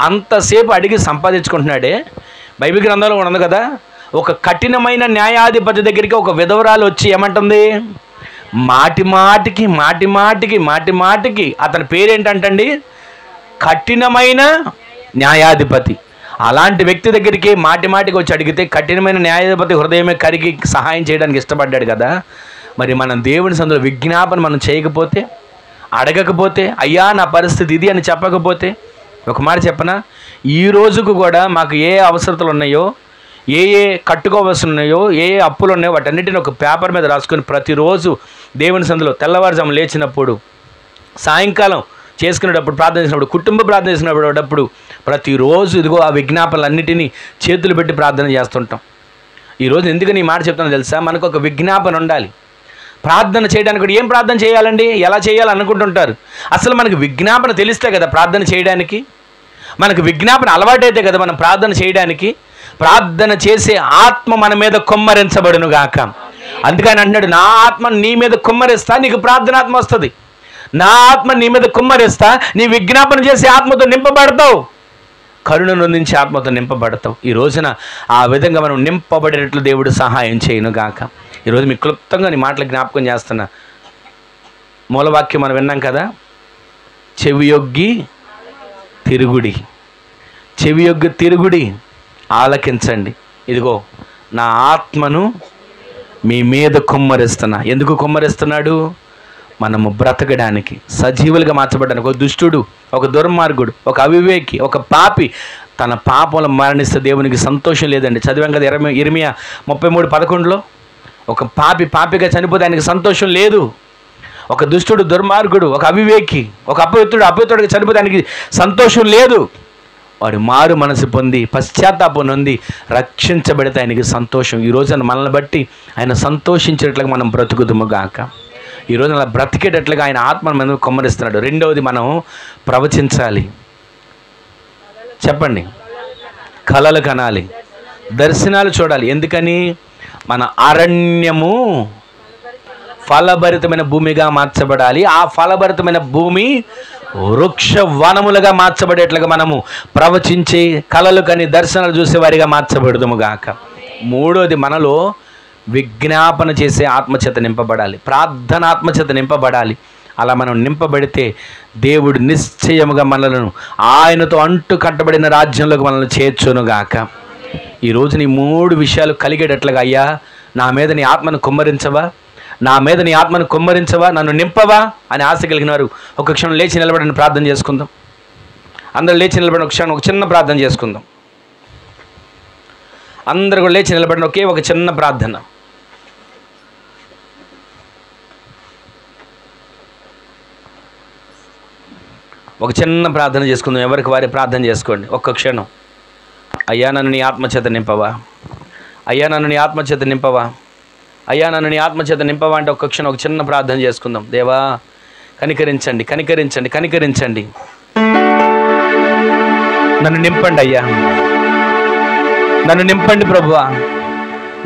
అంతసేపు అడిగి సంపాదించుకుంటున్నాడే. బైబిల్ గ్రంథంలో ఉంది కదా, ఒక కఠినమైన న్యాయాధిపతి దగ్గరికి ఒక విధవరాలు వచ్చి ఏమంటుంది, మాటి మాటికి అతని పేరేంటంటండి, కఠినమైన న్యాయాధిపతి. అలాంటి వ్యక్తి దగ్గరికి మాటికి వచ్చి అడిగితే కఠినమైన న్యాయాధిపతి హృదయమే కరిగి సహాయం చేయడానికి ఇష్టపడ్డాడు కదా. మరి మనం దేవుని సందులో విజ్ఞాపన మనం చేయకపోతే, అడగకపోతే, అయ్యా నా పరిస్థితి ఇది అని చెప్పకపోతే, ఒక మాట చెప్పనా, ఈ రోజుకు కూడా మాకు ఏ అవసరతలు ఉన్నాయో, ఏ కట్టుకోవాల్సి ఉన్నాయో, ఏ అప్పులు ఉన్నాయో వాటన్నిటిని ఒక పేపర్ మీద రాసుకొని ప్రతిరోజు దేవుని సందులో తెల్లవారుజాము లేచినప్పుడు, సాయంకాలం చేసుకునేటప్పుడు, ప్రార్థన చేసినప్పుడు, కుటుంబ ప్రార్థన చేసినప్పుడు ప్రతిరోజు ఇదిగో ఆ విజ్ఞాపనలన్నిటినీ చేతులు పెట్టి ప్రార్థన చేస్తుంటాం. ఈరోజు ఎందుకని ఈ మాట చెప్తానో తెలుసా? మనకు ఒక విజ్ఞాపన ఉండాలి. ప్రార్థన చేయడానికి కూడా ఏం ప్రార్థన చేయాలండి, ఎలా చేయాలి అనుకుంటుంటారు. అసలు మనకు విజ్ఞాపన తెలిస్తే కదా ప్రార్థన చేయడానికి, మనకు విజ్ఞాపన అలవాటైతే కదా మనం ప్రార్థన చేయడానికి. ప్రార్థన చేసే ఆత్మ మన మీద కుమ్మరించబడును గాక. అందుకని అంటున్నాడు, నా ఆత్మ నీ మీద కుమ్మరిస్తా, నీకు ప్రార్థనాత్మ వస్తుంది. నా ఆత్మ నీ మీద కుమ్మరిస్తా, నీ విజ్ఞాపన చేసే ఆత్మతో నింపబడతావు, కరుణను నుంచి ఆత్మతో నింపబడతావు. ఈ రోజున ఆ విధంగా మనం నింపబడేటట్లు దేవుడు సహాయం చేయను గాక. ఈరోజు మీకు క్లుప్తంగా నీ మాటలు జ్ఞాపకం చేస్తున్నా. మూలవాక్యం మనం విన్నాం కదా, చెవియొగ్గి తిరుగుడి ఆలకించండి. ఇదిగో నా ఆత్మను మీ మీద కుమ్మరిస్తున్నా. ఎందుకు కుమ్మరిస్తున్నాడు? మనము బ్రతకడానికి, సజీవులుగా మార్చబడ్డానికి. ఒక దుష్టుడు, ఒక దుర్మార్గుడు, ఒక అవివేకి, ఒక పాపి తన పాపంలో మరణిస్తే దేవునికి సంతోషం లేదండి. చదివాం కదా ఇర్మియా 33:11లో, ఒక పాపిగా చనిపోతే ఆయనకి సంతోషం లేదు. ఒక దుష్టుడు, దుర్మార్గుడు, ఒక అవివేకి, ఒక అపవిత్రుడిగా చనిపోతే ఆయనకి సంతోషం లేదు. వాడు మారు మనసు పొంది పశ్చాత్తాపం నొంది రక్షించబడితే ఆయనకి సంతోషం. ఈ రోజున మనల్ని బట్టి ఆయన సంతోషించేట్లుగా మనం బ్రతుకుదుము గాక. ఈరోజు అలా బ్రతికేటట్లుగా ఆయన ఆత్మను మనం కుమ్మరిస్తున్నాడు. రెండవది, మనం ప్రవచించాలి. చెప్పండి, కలలు కనాలి, దర్శనాలు చూడాలి. ఎందుకని? మన అరణ్యము ఫలభరితమైన భూమిగా మార్చబడాలి. ఆ ఫలభరితమైన భూమి వృక్ష వనములుగా మార్చబడేట్లుగా మనము ప్రవచించి కలలు కని దర్శనాలు చూసేవారిగా మార్చబడదుము గాక. మూడోది, మనలో విజ్ఞాపన చేసే ఆత్మచేత నింపబడాలి, ప్రార్థన ఆత్మచేత నింపబడాలి. అలా మనం నింపబడితే దేవుడు నిశ్చయముగా మనలను ఆయనతో అంటు కట్టబడిన రాజ్యంలోకి మనల్ని చేర్చునుగాక. ఈరోజు నీ 3 విషయాలు కలిగేటట్లుగా, అయ్యా నా మీద నీ ఆత్మను కుమ్మరించవా, నా మీద నీ ఆత్మను కుమ్మరించవా, నన్ను నింపవా అని ఆశ కలిగిన వారు ఒక క్షణం లేచి నిలబడిన ప్రార్థన చేసుకుందాం. అందరూ లేచి నిలబడిన ఒక క్షణం ఒక చిన్న ప్రార్థన చేసుకుందాం. అందరూ కూడా లేచి నిలబడిన ఒకే ఒక చిన్న ప్రార్థన. ఒక చిన్న ప్రార్థన చేసుకుందాం. ఎవరికి వారి ప్రార్థన చేసుకోండి ఒక్క క్షణం. అయ్యా నన్ను నీ ఆత్మచేత నింపవా, అయ్యా నన్ను నీ ఆత్మచేత నింపవా, అయ్యా నన్ను నీ ఆత్మచేత నింపవా అంటే ఒక్క క్షణం ఒక చిన్న ప్రార్థన చేసుకుందాం. దేవా కనికరించండి, కనికరించండి, కనికరించండి, నన్ను నింపండి అయ్యా, నన్ను నింపండి ప్రభువా,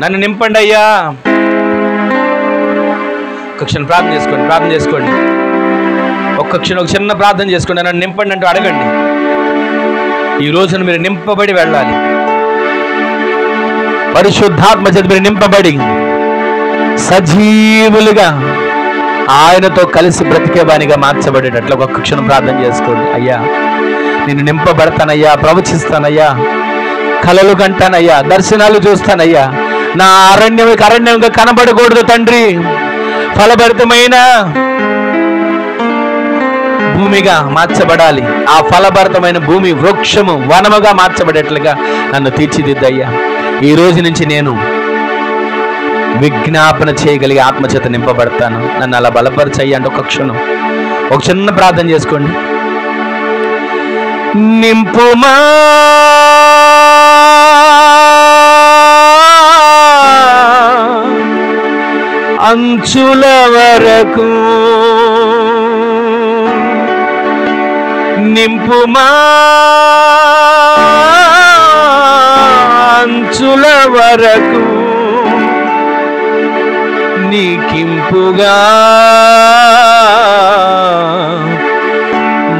నన్ను నింపండి అయ్యా. ఒక్క క్షణం ప్రార్థన చేసుకోండి, ప్రార్థన చేసుకోండి. ఒక్క క్షణం ఒక చిన్న ప్రార్థన చేసుకోండి. నన్ను నింపండి అంటూ అడగండి. ఈ రోజున మీరు నింపబడి వెళ్ళాలి. పరిశుద్ధాత్మ చేత మీరు నింపబడి సజీవులుగా ఆయనతో కలిసి బ్రతికేవానిగా మార్చబడేటట్లు ఒక్క క్షణం ప్రార్థన చేసుకోండి. అయ్యా నేను నింపబడతానయ్యా, ప్రవచిస్తానయ్యా, కలలు కంటానయ్యా, దర్శనాలు చూస్తానయ్యా. నా అరణ్యంగా కనబడకూడదు తండ్రి, ఫలభరితమైన భూమిగా మార్చబడాలి. ఆ ఫలభరితమైన భూమి వృక్షము వనముగా మార్చబడేట్లుగా నన్ను తీర్చిదిద్దయ్యా. ఈ రోజు నుంచి నేను విజ్ఞాపన చేయగలిగే ఆత్మచేత నింపబడతాను, నన్ను అలా బలపరిచయ్యా అంటే ఒక క్షణం ఒక చిన్న ప్రార్థన చేసుకోండి. నింపుమా అంచుల వరకు, నింపుమా అంచుల వరకు, నీకింపుగా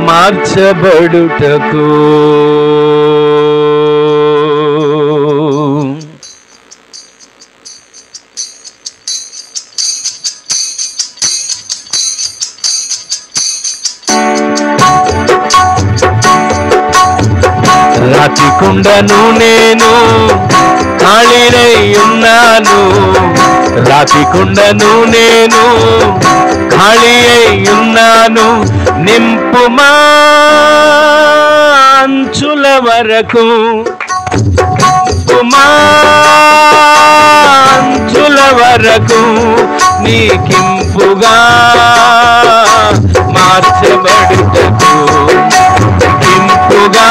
మార్చబడుటకు. రాతి కుండను నేను ఖాళీనై ఉన్నాను, రాతి కుండను నేను ఖాళీ అయి ఉన్నాను, నింపుమా అంచుల వరకు, నింపుమా అంచుల వరకు, నీకింపుగా మార్చబడుటకు, ఇంపుగా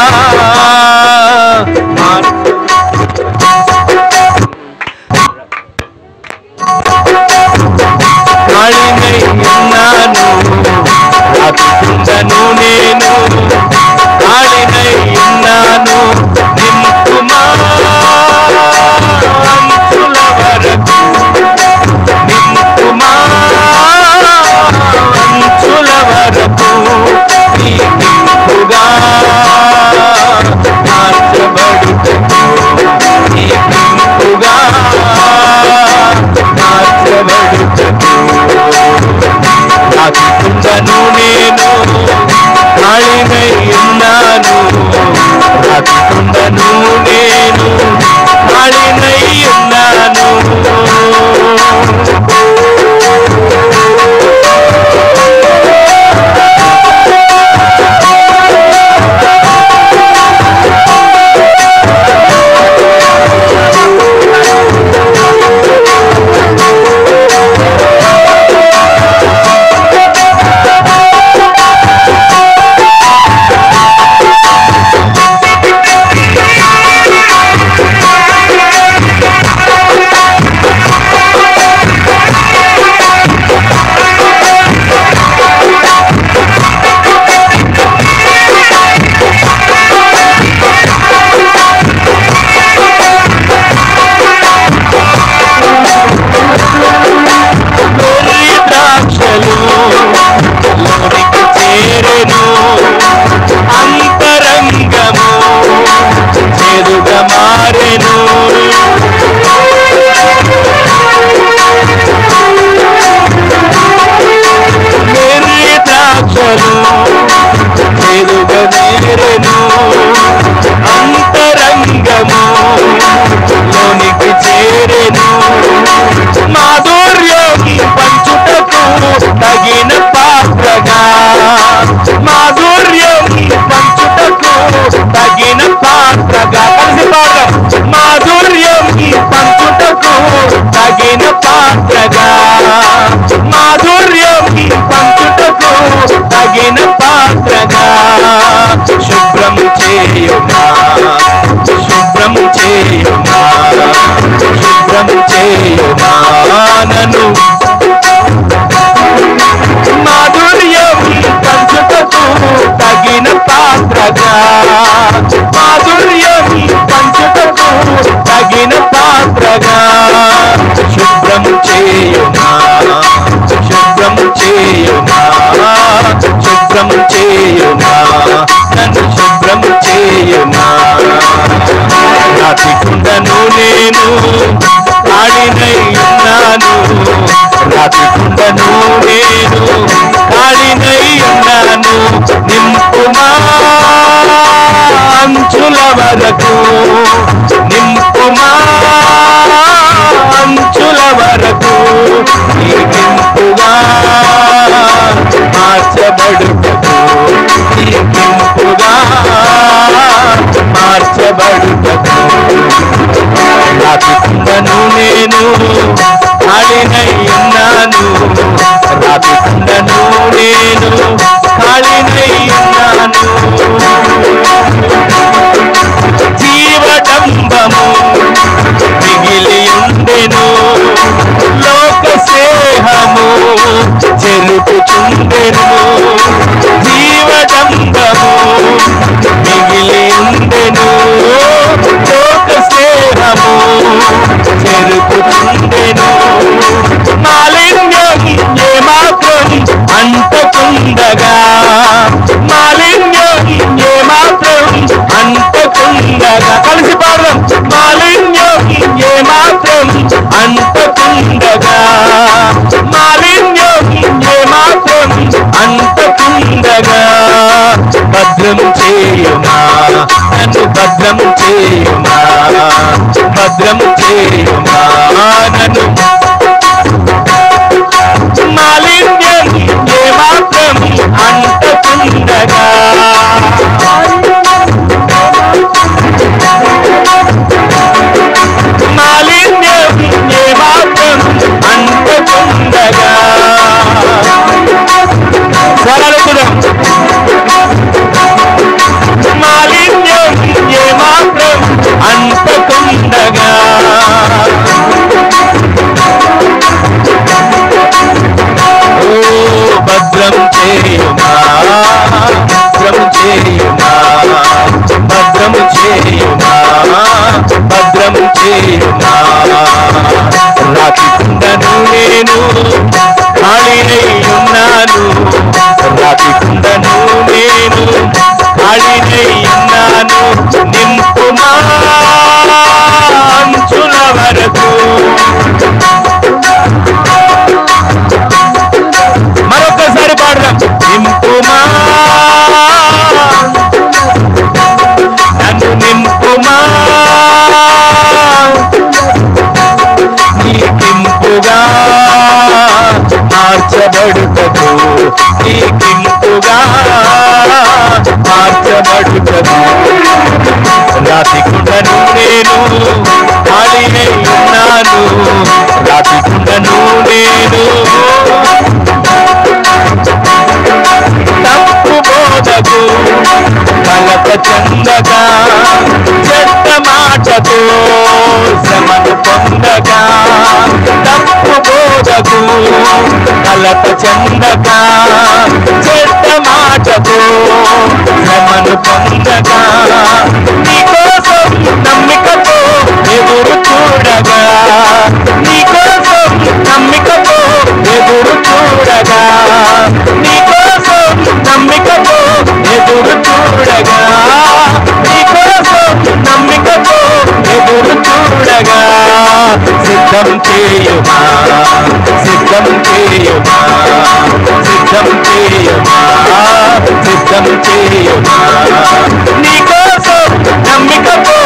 ఖాళీనై ఉన్నాను, రాకుండను నేను ఖాళీనై ఉన్నాను, నింపుమా అంచుల వరకు, నింపుమా అంచుల వరకు, సిద్ధం చేయుమా నన్ను మాధుర్యం పంచుటకు తగిన పాత్రగా మాధుర్యం పంచుటకు తగిన పాత్రగా శుభ్రం చేయుమా శుభ్రం చేయుమా శుభ్రం చేయుమా నన్ను శుభ్రం చేయుమా రాతికుండను నేను కాళినై ఉన్నాను రాతికుండను నేను కాళినై ఉన్నాను నింపుమా అంచుల వరకు నింపుమా అంచుల వరకు ఈ నింపుగా మార్చబడుటకు ఈ నింపుగా మార్చబడుటకు రాతికుండను నేను కాళినై ఉన్నాను రాతికుండను నేను కాళినై ఉన్నాను జీవడంబము మిగిలి ఉండెను లోక స్నేహము చెరుపుచుండెను జీవడంబము మిగిలి ఉండెను లోక స్నేహము చెరుపుచుండెను మాలిన్యం ఏమాత్రం అంటకుండగా మాలిన్యం ఏమాత్రం అంటకుండగా కలిసి పాడదాం మాలిన్యం ఏమాత్రం అంటకుండగా మాలిన్యం ఏమాత్రం అంటకుండగా భద్రం చేయుమా నన్ను భద్రం చేయుమా భద్రం చేయుమా నన్ను మాలిన్యం ఏమాత్రం అంటకుండగా మాలిన్యం ఏమాత్రం అంటకుండగా సరళకులం మాలిన్యం ఏమాత్రం అంటకుండగా భద్రం చేయుమా భద్రం చేయుమా భద్రం చేయుమా భద్రం చేయుమా రాతికుండను నేను కాళినై ఉన్నాను రాతికుండను నేను కాళినై ఉన్నాను నింపుమా అంచుల వరకు మరొకసారి పాడదాం నింపుమా నన్ను నింపుమా నీకింపుగా మార్చబడుటకు నీకింపుగా మార్చబడుటకు రాతికుండను నేను కాళినై ఉన్నాను రాతికుండను నేను తప్పు బోధకు కలత చెందగా చెడ్డ మాటతో శ్రమను పొందగా తప్పు బోధకు కలత చెందగా చెడ్డ మాటతో శ్రమను పొందగా నీకోసం నమ్మికతో ఎదురు చూడగా నీకోసం నమ్మికతో ఎదురు చూడగా నీకోసం నమ్మికతో ఎదురు చూడగా నీకోసం నమ్మికతో ఎదురు చూడగా సిద్ధం చేయుమా సిద్ధం చేయుమా సిద్ధం చేయుమా సిద్ధం చేయుమా నీకోసం నమ్మికతో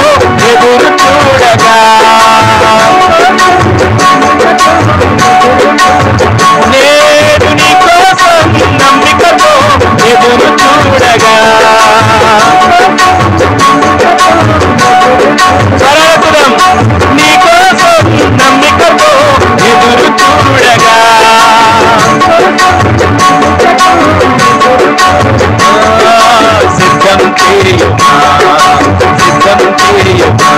ఎదురు చూడగా నేను నీకోసం నమ్మికతో ఎదురు చూడగా సరళకులం నీకోసం నమ్మికతో ఎదురు చూడగా సిద్ధం చేయుమా సిద్ధం చేయుమా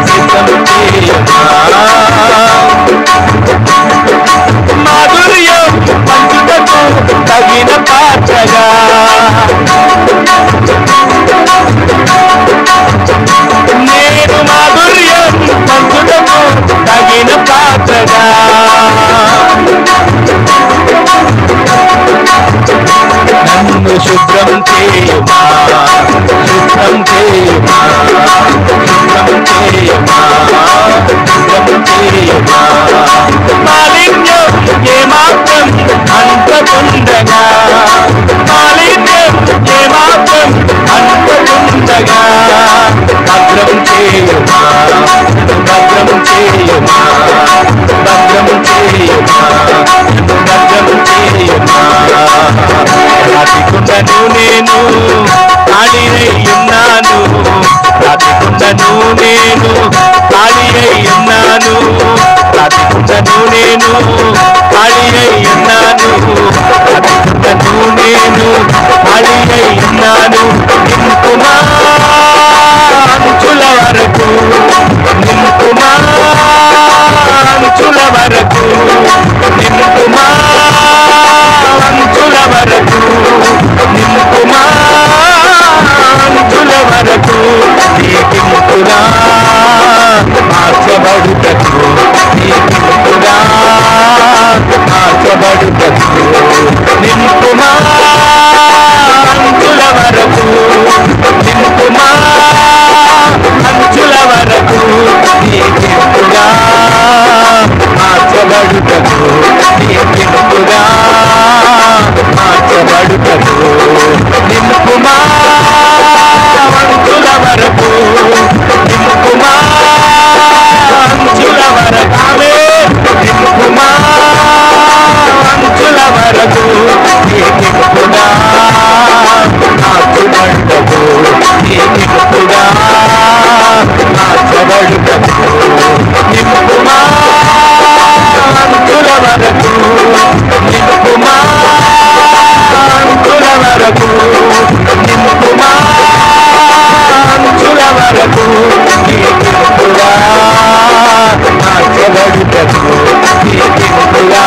సిద్ధం చేయుమా శుభ్రం చేయుమా, శుభ్రం చేయుమా, శుభ్రం చేయుమా. మాలిన్యం ఏమాత్రం అంతకుండగా, మాలిన్యం ఏమాత్రం అంతకుండగా భద్రం చేయుమా, భద్రం చేయుమా, భద్రం చేయుమా, భద్రం చేయుమా. రాతికుండను నేను ఖాళీనై ఉన్నాను, రాతికుండను నేను ఖాళీనై ఉన్నాను, రాతికుండను నేను ఖాళీనై ఉన్నాను, రాతికుండను నేను ఖాళీనై ఉన్నాను. నింపుమా అంచుల వరకు, నింపుమా అంచుల వరకు, నింపుమా అంచుల వరకు, నింపుమా అంచుల వరకు. నీకింపుగా మార్చబడుటకు, నీకింపుగా మార్చబడుటకు. నింపుమా అంచుల వరకు, నింపుమా అంచుల వరకు. నీకింపుగా మార్చబడుటకు, నీకింపుగా మార్చబడుటకు. నింపుమా అంచుల వరకు, నింపుమా అంచుల వరకు. నింపుమా అంచుల వరకు. నీకింపుగా మార్చబడుటకు, నీకింపుగా మార్చబడుటకు. నింపుమా అంచుల వరకు, నింపుమా అంచుల వరకు, నింపుమా అంచుల వరకు. నీకింపుగా మార్చబడుటకు, నీకింపుగా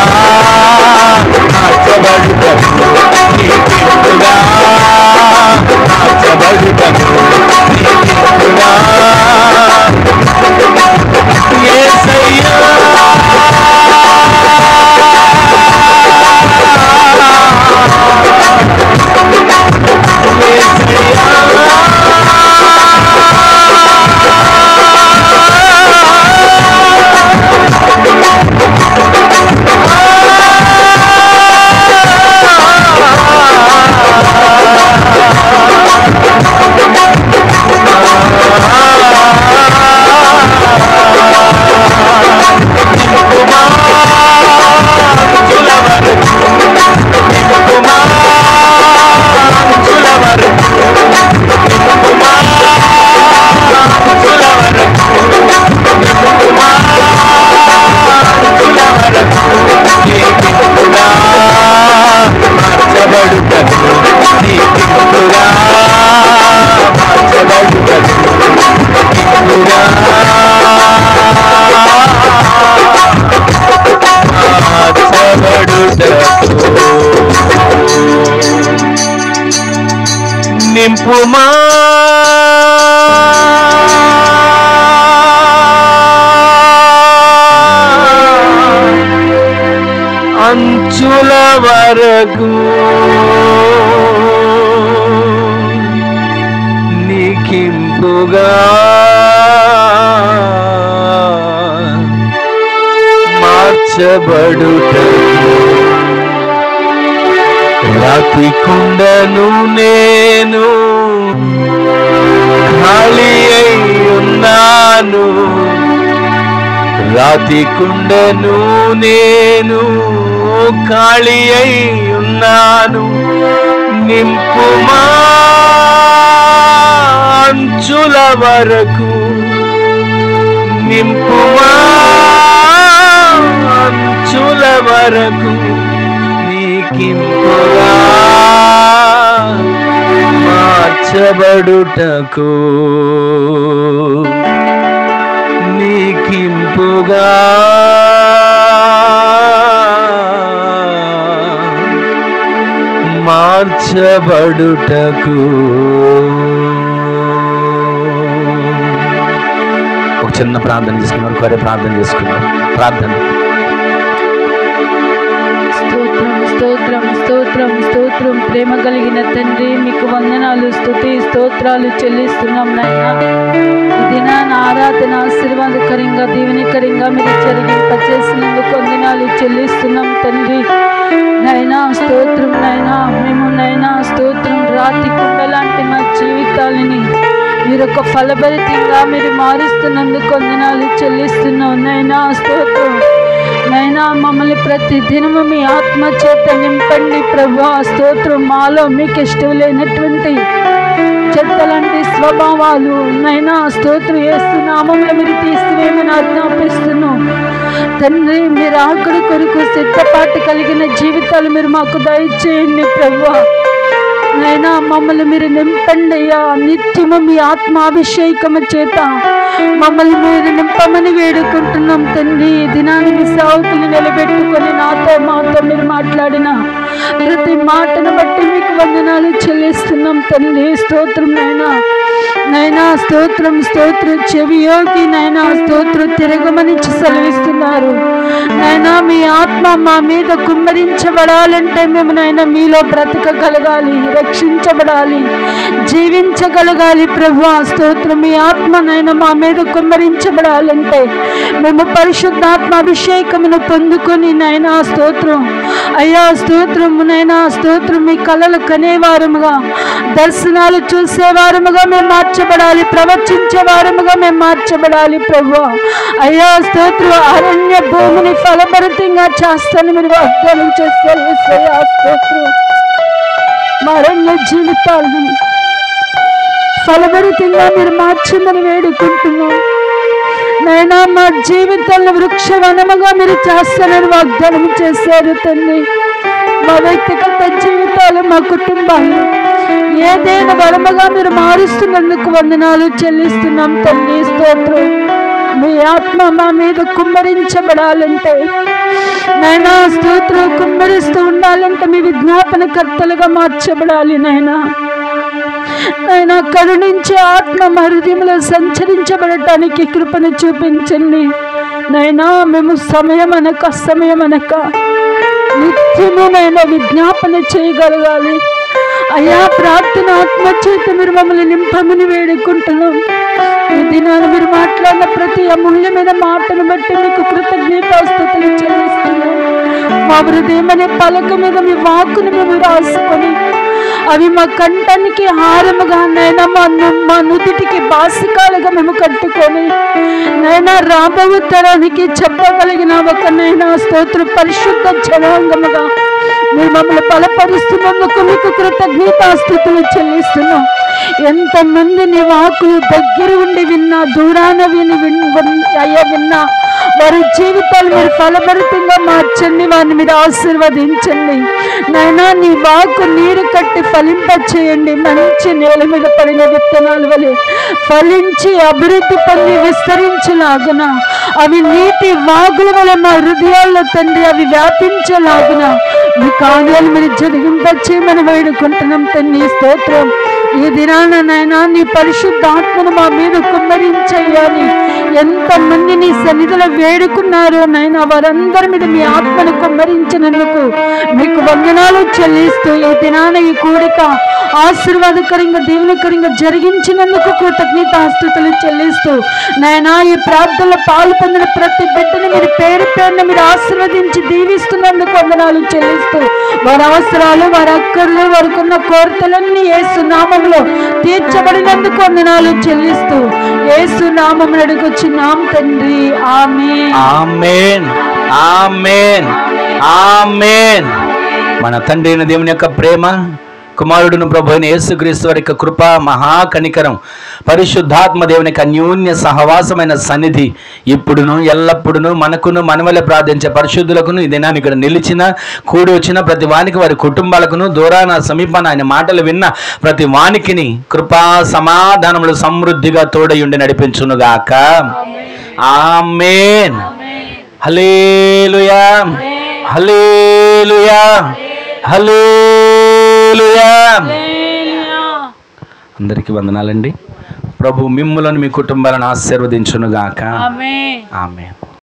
మార్చబడుటకు, నీకింపుగా మార్చబడుటకు. నీకింపుగా యేసయ్యా నింపుమా అంచుల వరకు, నీకింపుగా మార్చబడుటకు. రాతికుండను నేను ఖాళీ అయి ఉన్నాను, రాతికుండను నేను ఖాళీ అయి ఉన్నాను. నింపుమా అంచుల వరకు, నింపుమా అంచుల వరకు. నీకింపుగా మార్చబడుటకు, నీకింపుగా మార్చబడుటకు. ఒక చిన్న ప్రార్థన చేసుకున్నాం, కొరే ప్రార్థన చేసుకున్నాం. ప్రార్థన. స్తోత్రం స్తోత్రం స్తోత్రం స్తోత్రం ప్రేమ కలిగిన తండ్రి, మీకు వందనాలు, స్తుతి స్తోత్రాలు చెల్లిస్తున్నాం నాయనా. ఈ దినాన ఆరాధన ఆశీర్వాదకరంగా దీవెనకరంగా మీరు జరిగింపచేసినందుకు వందనాలు చెల్లిస్తున్నాం తండ్రి. నైనా స్తోత్రం నైనా, మేము నైనా స్తోత్రం. రాతి కుండ లాంటి మా జీవితాలని మీరు ఒక ఫలభరితంగా మీరు మారుస్తున్నందుకు వందనాలు చెల్లిస్తున్నాం నైనా స్తోత్రం. నైనా మమ్మల్ని ప్రతి దినము మీ ఆత్మ చేత నింపండి ప్రభువా స్తోత్రం. మాలో మీకు ఇష్టం లేనటువంటి చెత్తలాంటి స్వభావాలు నైనా స్తోత్రం యేసు నామములో మీరు తీసివేయమని ఆజ్ఞాపిస్తున్నాం తండ్రి. మీరు ఆకలి కొరకు సిద్ధపాటు కలిగిన జీవితాలు మీరు మాకు దయచేయండి ప్రభువా. నైనా మమ్మల్ని మీరు నింపండి అయ్యా. నిత్యము మీ ఆత్మాభిషేకము చేత మమ్మల్ని మీరు నింపమని వేడుకుంటున్నాం తండ్రి. ఈ దినాన్ని మీ సేవకులు నిలబెట్టుకొని నాతో మాతో మీరు మాట్లాడిన ప్రతి మాటను బట్టి మీకు వందనాలు చెల్లిస్తున్నాం తండ్రి. స్తోత్రం నైనా. నైనా స్తోత్రం స్తోత్రం. చెవియోగి నైనా స్తోత్రం తిరగమని సెలవిస్తున్నారు నైనా. మీ ఆత్మ మా మీద కుమ్మరించబడాలంటే మేము నైనా మీలో బ్రతకగలగాలి, రక్షించబడాలి, జీవించగలగాలి ప్రభువా స్తోత్రం. మీ ఆత్మ నైనా మా మీద కుమ్మరించబడాలంటే మేము పరిశుద్ధాత్మ అభిషేకమును పొందుకొని నైనా స్తోత్రం అయ్యా స్తోత్రం నైనా స్తోత్రం. మీ కళలు కనేవారముగా, దర్శనాలు చూసేవారముగా మేము మార్చబడాలి, ప్రవచించే వారముగా మేము మార్చబడాలి ప్రభువా. అయ్యా స్తోత్రం. అరణ్య భూమిని ఫలభరితంగా చేస్తాను మీరు వాగ్దానం చేస్తారు యేసయ్యా స్తోత్రం. మా అరణ్య జీవితాలను ఫలభరితంగా మీరు మార్చమని వేడుకుంటున్నాం నైనా. మా జీవితాలను వృక్షవనముగా మీరు చేస్తానని వాగ్దానం చేశారు తండ్రి. మా వ్యక్తిగత జీవితాలు, మా కుటుంబాలు ఏదైనా వరముగా మీరు మారుస్తున్నందుకు వందనాలు చెల్లిస్తున్నాం తండ్రి స్తోత్రం. మీ ఆత్మ మా మీద కుమ్మరించబడాలంటే నైనా స్తోత్రం, కుమ్మరిస్తూ ఉండాలంటే మీ విజ్ఞాపనకర్తలుగా మార్చబడాలి నైనా. నైనా కరుణించే ఆత్మ మా హృదయంలో సంచరించబడటానికి కృపను చూపించండి నైనా. మేము సమయం అనక అసమయం అనక నిత్యము నైనా విజ్ఞాపన చేయగలగాలి అయ్యా. ప్రార్థన ఆత్మ చేత మీరు మమ్మల్ని నింపమని వేడుకుంటున్నాం. ఈ దినాన్ని మీరు మాట్లాడిన ప్రతి అమూల్యమైన మాటను బట్టి మీకు కృతజ్ఞతాస్తుతులు చెల్లిస్తున్నాం. మా హృదయం అనే పలక మీద మీ వాక్కును మేము రాసుకొని అవి మా కంఠానికి హారముగా నైనా, మా నుదుటికి బాసికాలుగా మేము కట్టుకొని నైనా రాబో తరానికి చెప్పగలిగిన ఒక నైనా స్తోత్ర పరిశుద్ధ జనాంగముగా మీరు మమ్మల్ని బలపరుస్తున్నందుకు మీకు కృతజ్ఞతాస్తుతులు చెల్లిస్తున్నాం. ఎంతమంది నీ వాకులు దగ్గర ఉండి విన్నా, దూరాన విన్నా వారి జీవితాలు మీరు ఫలభరితంగా మార్చండి, వారిని మీరు ఆశీర్వదించండి నైనా. నీ వాకు నీరు కట్టి ఫలింపచేయండి. మంచి నేల మీద పడిన విత్తనాల వలె ఫలించి అభివృద్ధి పొంది విస్తరించలాగున, అవి నీటి వాగుల వల్ల మా హృదయాల్లో తండ్రి అవి వ్యాపించలాగున మీ కార్యాలు మీరు జరిగింపచేయమని వేడుకుంటున్నాం తండ్రి స్తోత్రం. ఈ దినాన నైనా నీ పరిశుద్ధాత్మను మా మీద కుమ్మరించయ్యాని ఎంతమంది నీ సన్నిధిలో వేడుకున్నారో నైనా వారందరి మీద మీ ఆత్మను కుమ్మరించినందుకు మీకు వందనాలు చెల్లిస్తూ ఈ దినాన ఈ కూడిక ఆశీర్వాదకరంగా దీవెనకరంగా జరిగించినందుకు కృతజ్ఞతాస్తుతులు చెల్లిస్తూ నైనా ఈ ప్రార్థనలో పాలు పొందిన ప్రతి బిడ్డని మీరు పేరు పేరున మీరు ఆశీర్వదించి దీవిస్తున్నందుకు వందనాలు చెల్లిస్తూ వారి అవసరాలు, వారి అక్కర్లు, వారికున్న కోరికలన్నీ యేసు నామములో తీర్చబడినందుకు వందనాలు చెల్లిస్తూ యేసు నామమును అడుగుచున్నాం తండ్రి. ఆమేన్ ఆమేన్ ఆమేన్ ఆమేన్. మన తండ్రి అయిన దేవుని యొక్క ప్రేమ, కుమారుడును ప్రభు అయిన యేసుక్రీస్తు వారి యొక్క కృప, మహాకనికరం, పరిశుద్ధాత్మ దేవుని యొక్క అన్యోన్య సహవాసమైన సన్నిధి ఇప్పుడును ఎల్లప్పుడును మనకును మనవలే ప్రార్థించే పరిశుద్ధులకును ఈ దినాన్ని ఇక్కడ నిలిచిన కూడి వచ్చిన ప్రతి వానికి వారి కుటుంబాలకును దూరాన సమీపాన ఆయన మాటలు విన్న ప్రతి వానికిని కృపా సమాధానములు సమృద్ధిగా తోడయుండి నడిపించునుగాక. ఆమేన్. హల్లెలూయా హల్లెలూయా హల్లెలూయా. అందరికీ వందనాలండి. ప్రభు మిమ్ములను మీ కుటుంబాలను ఆశీర్వదించునుగాక. ఆమేన్. ఆమేన్.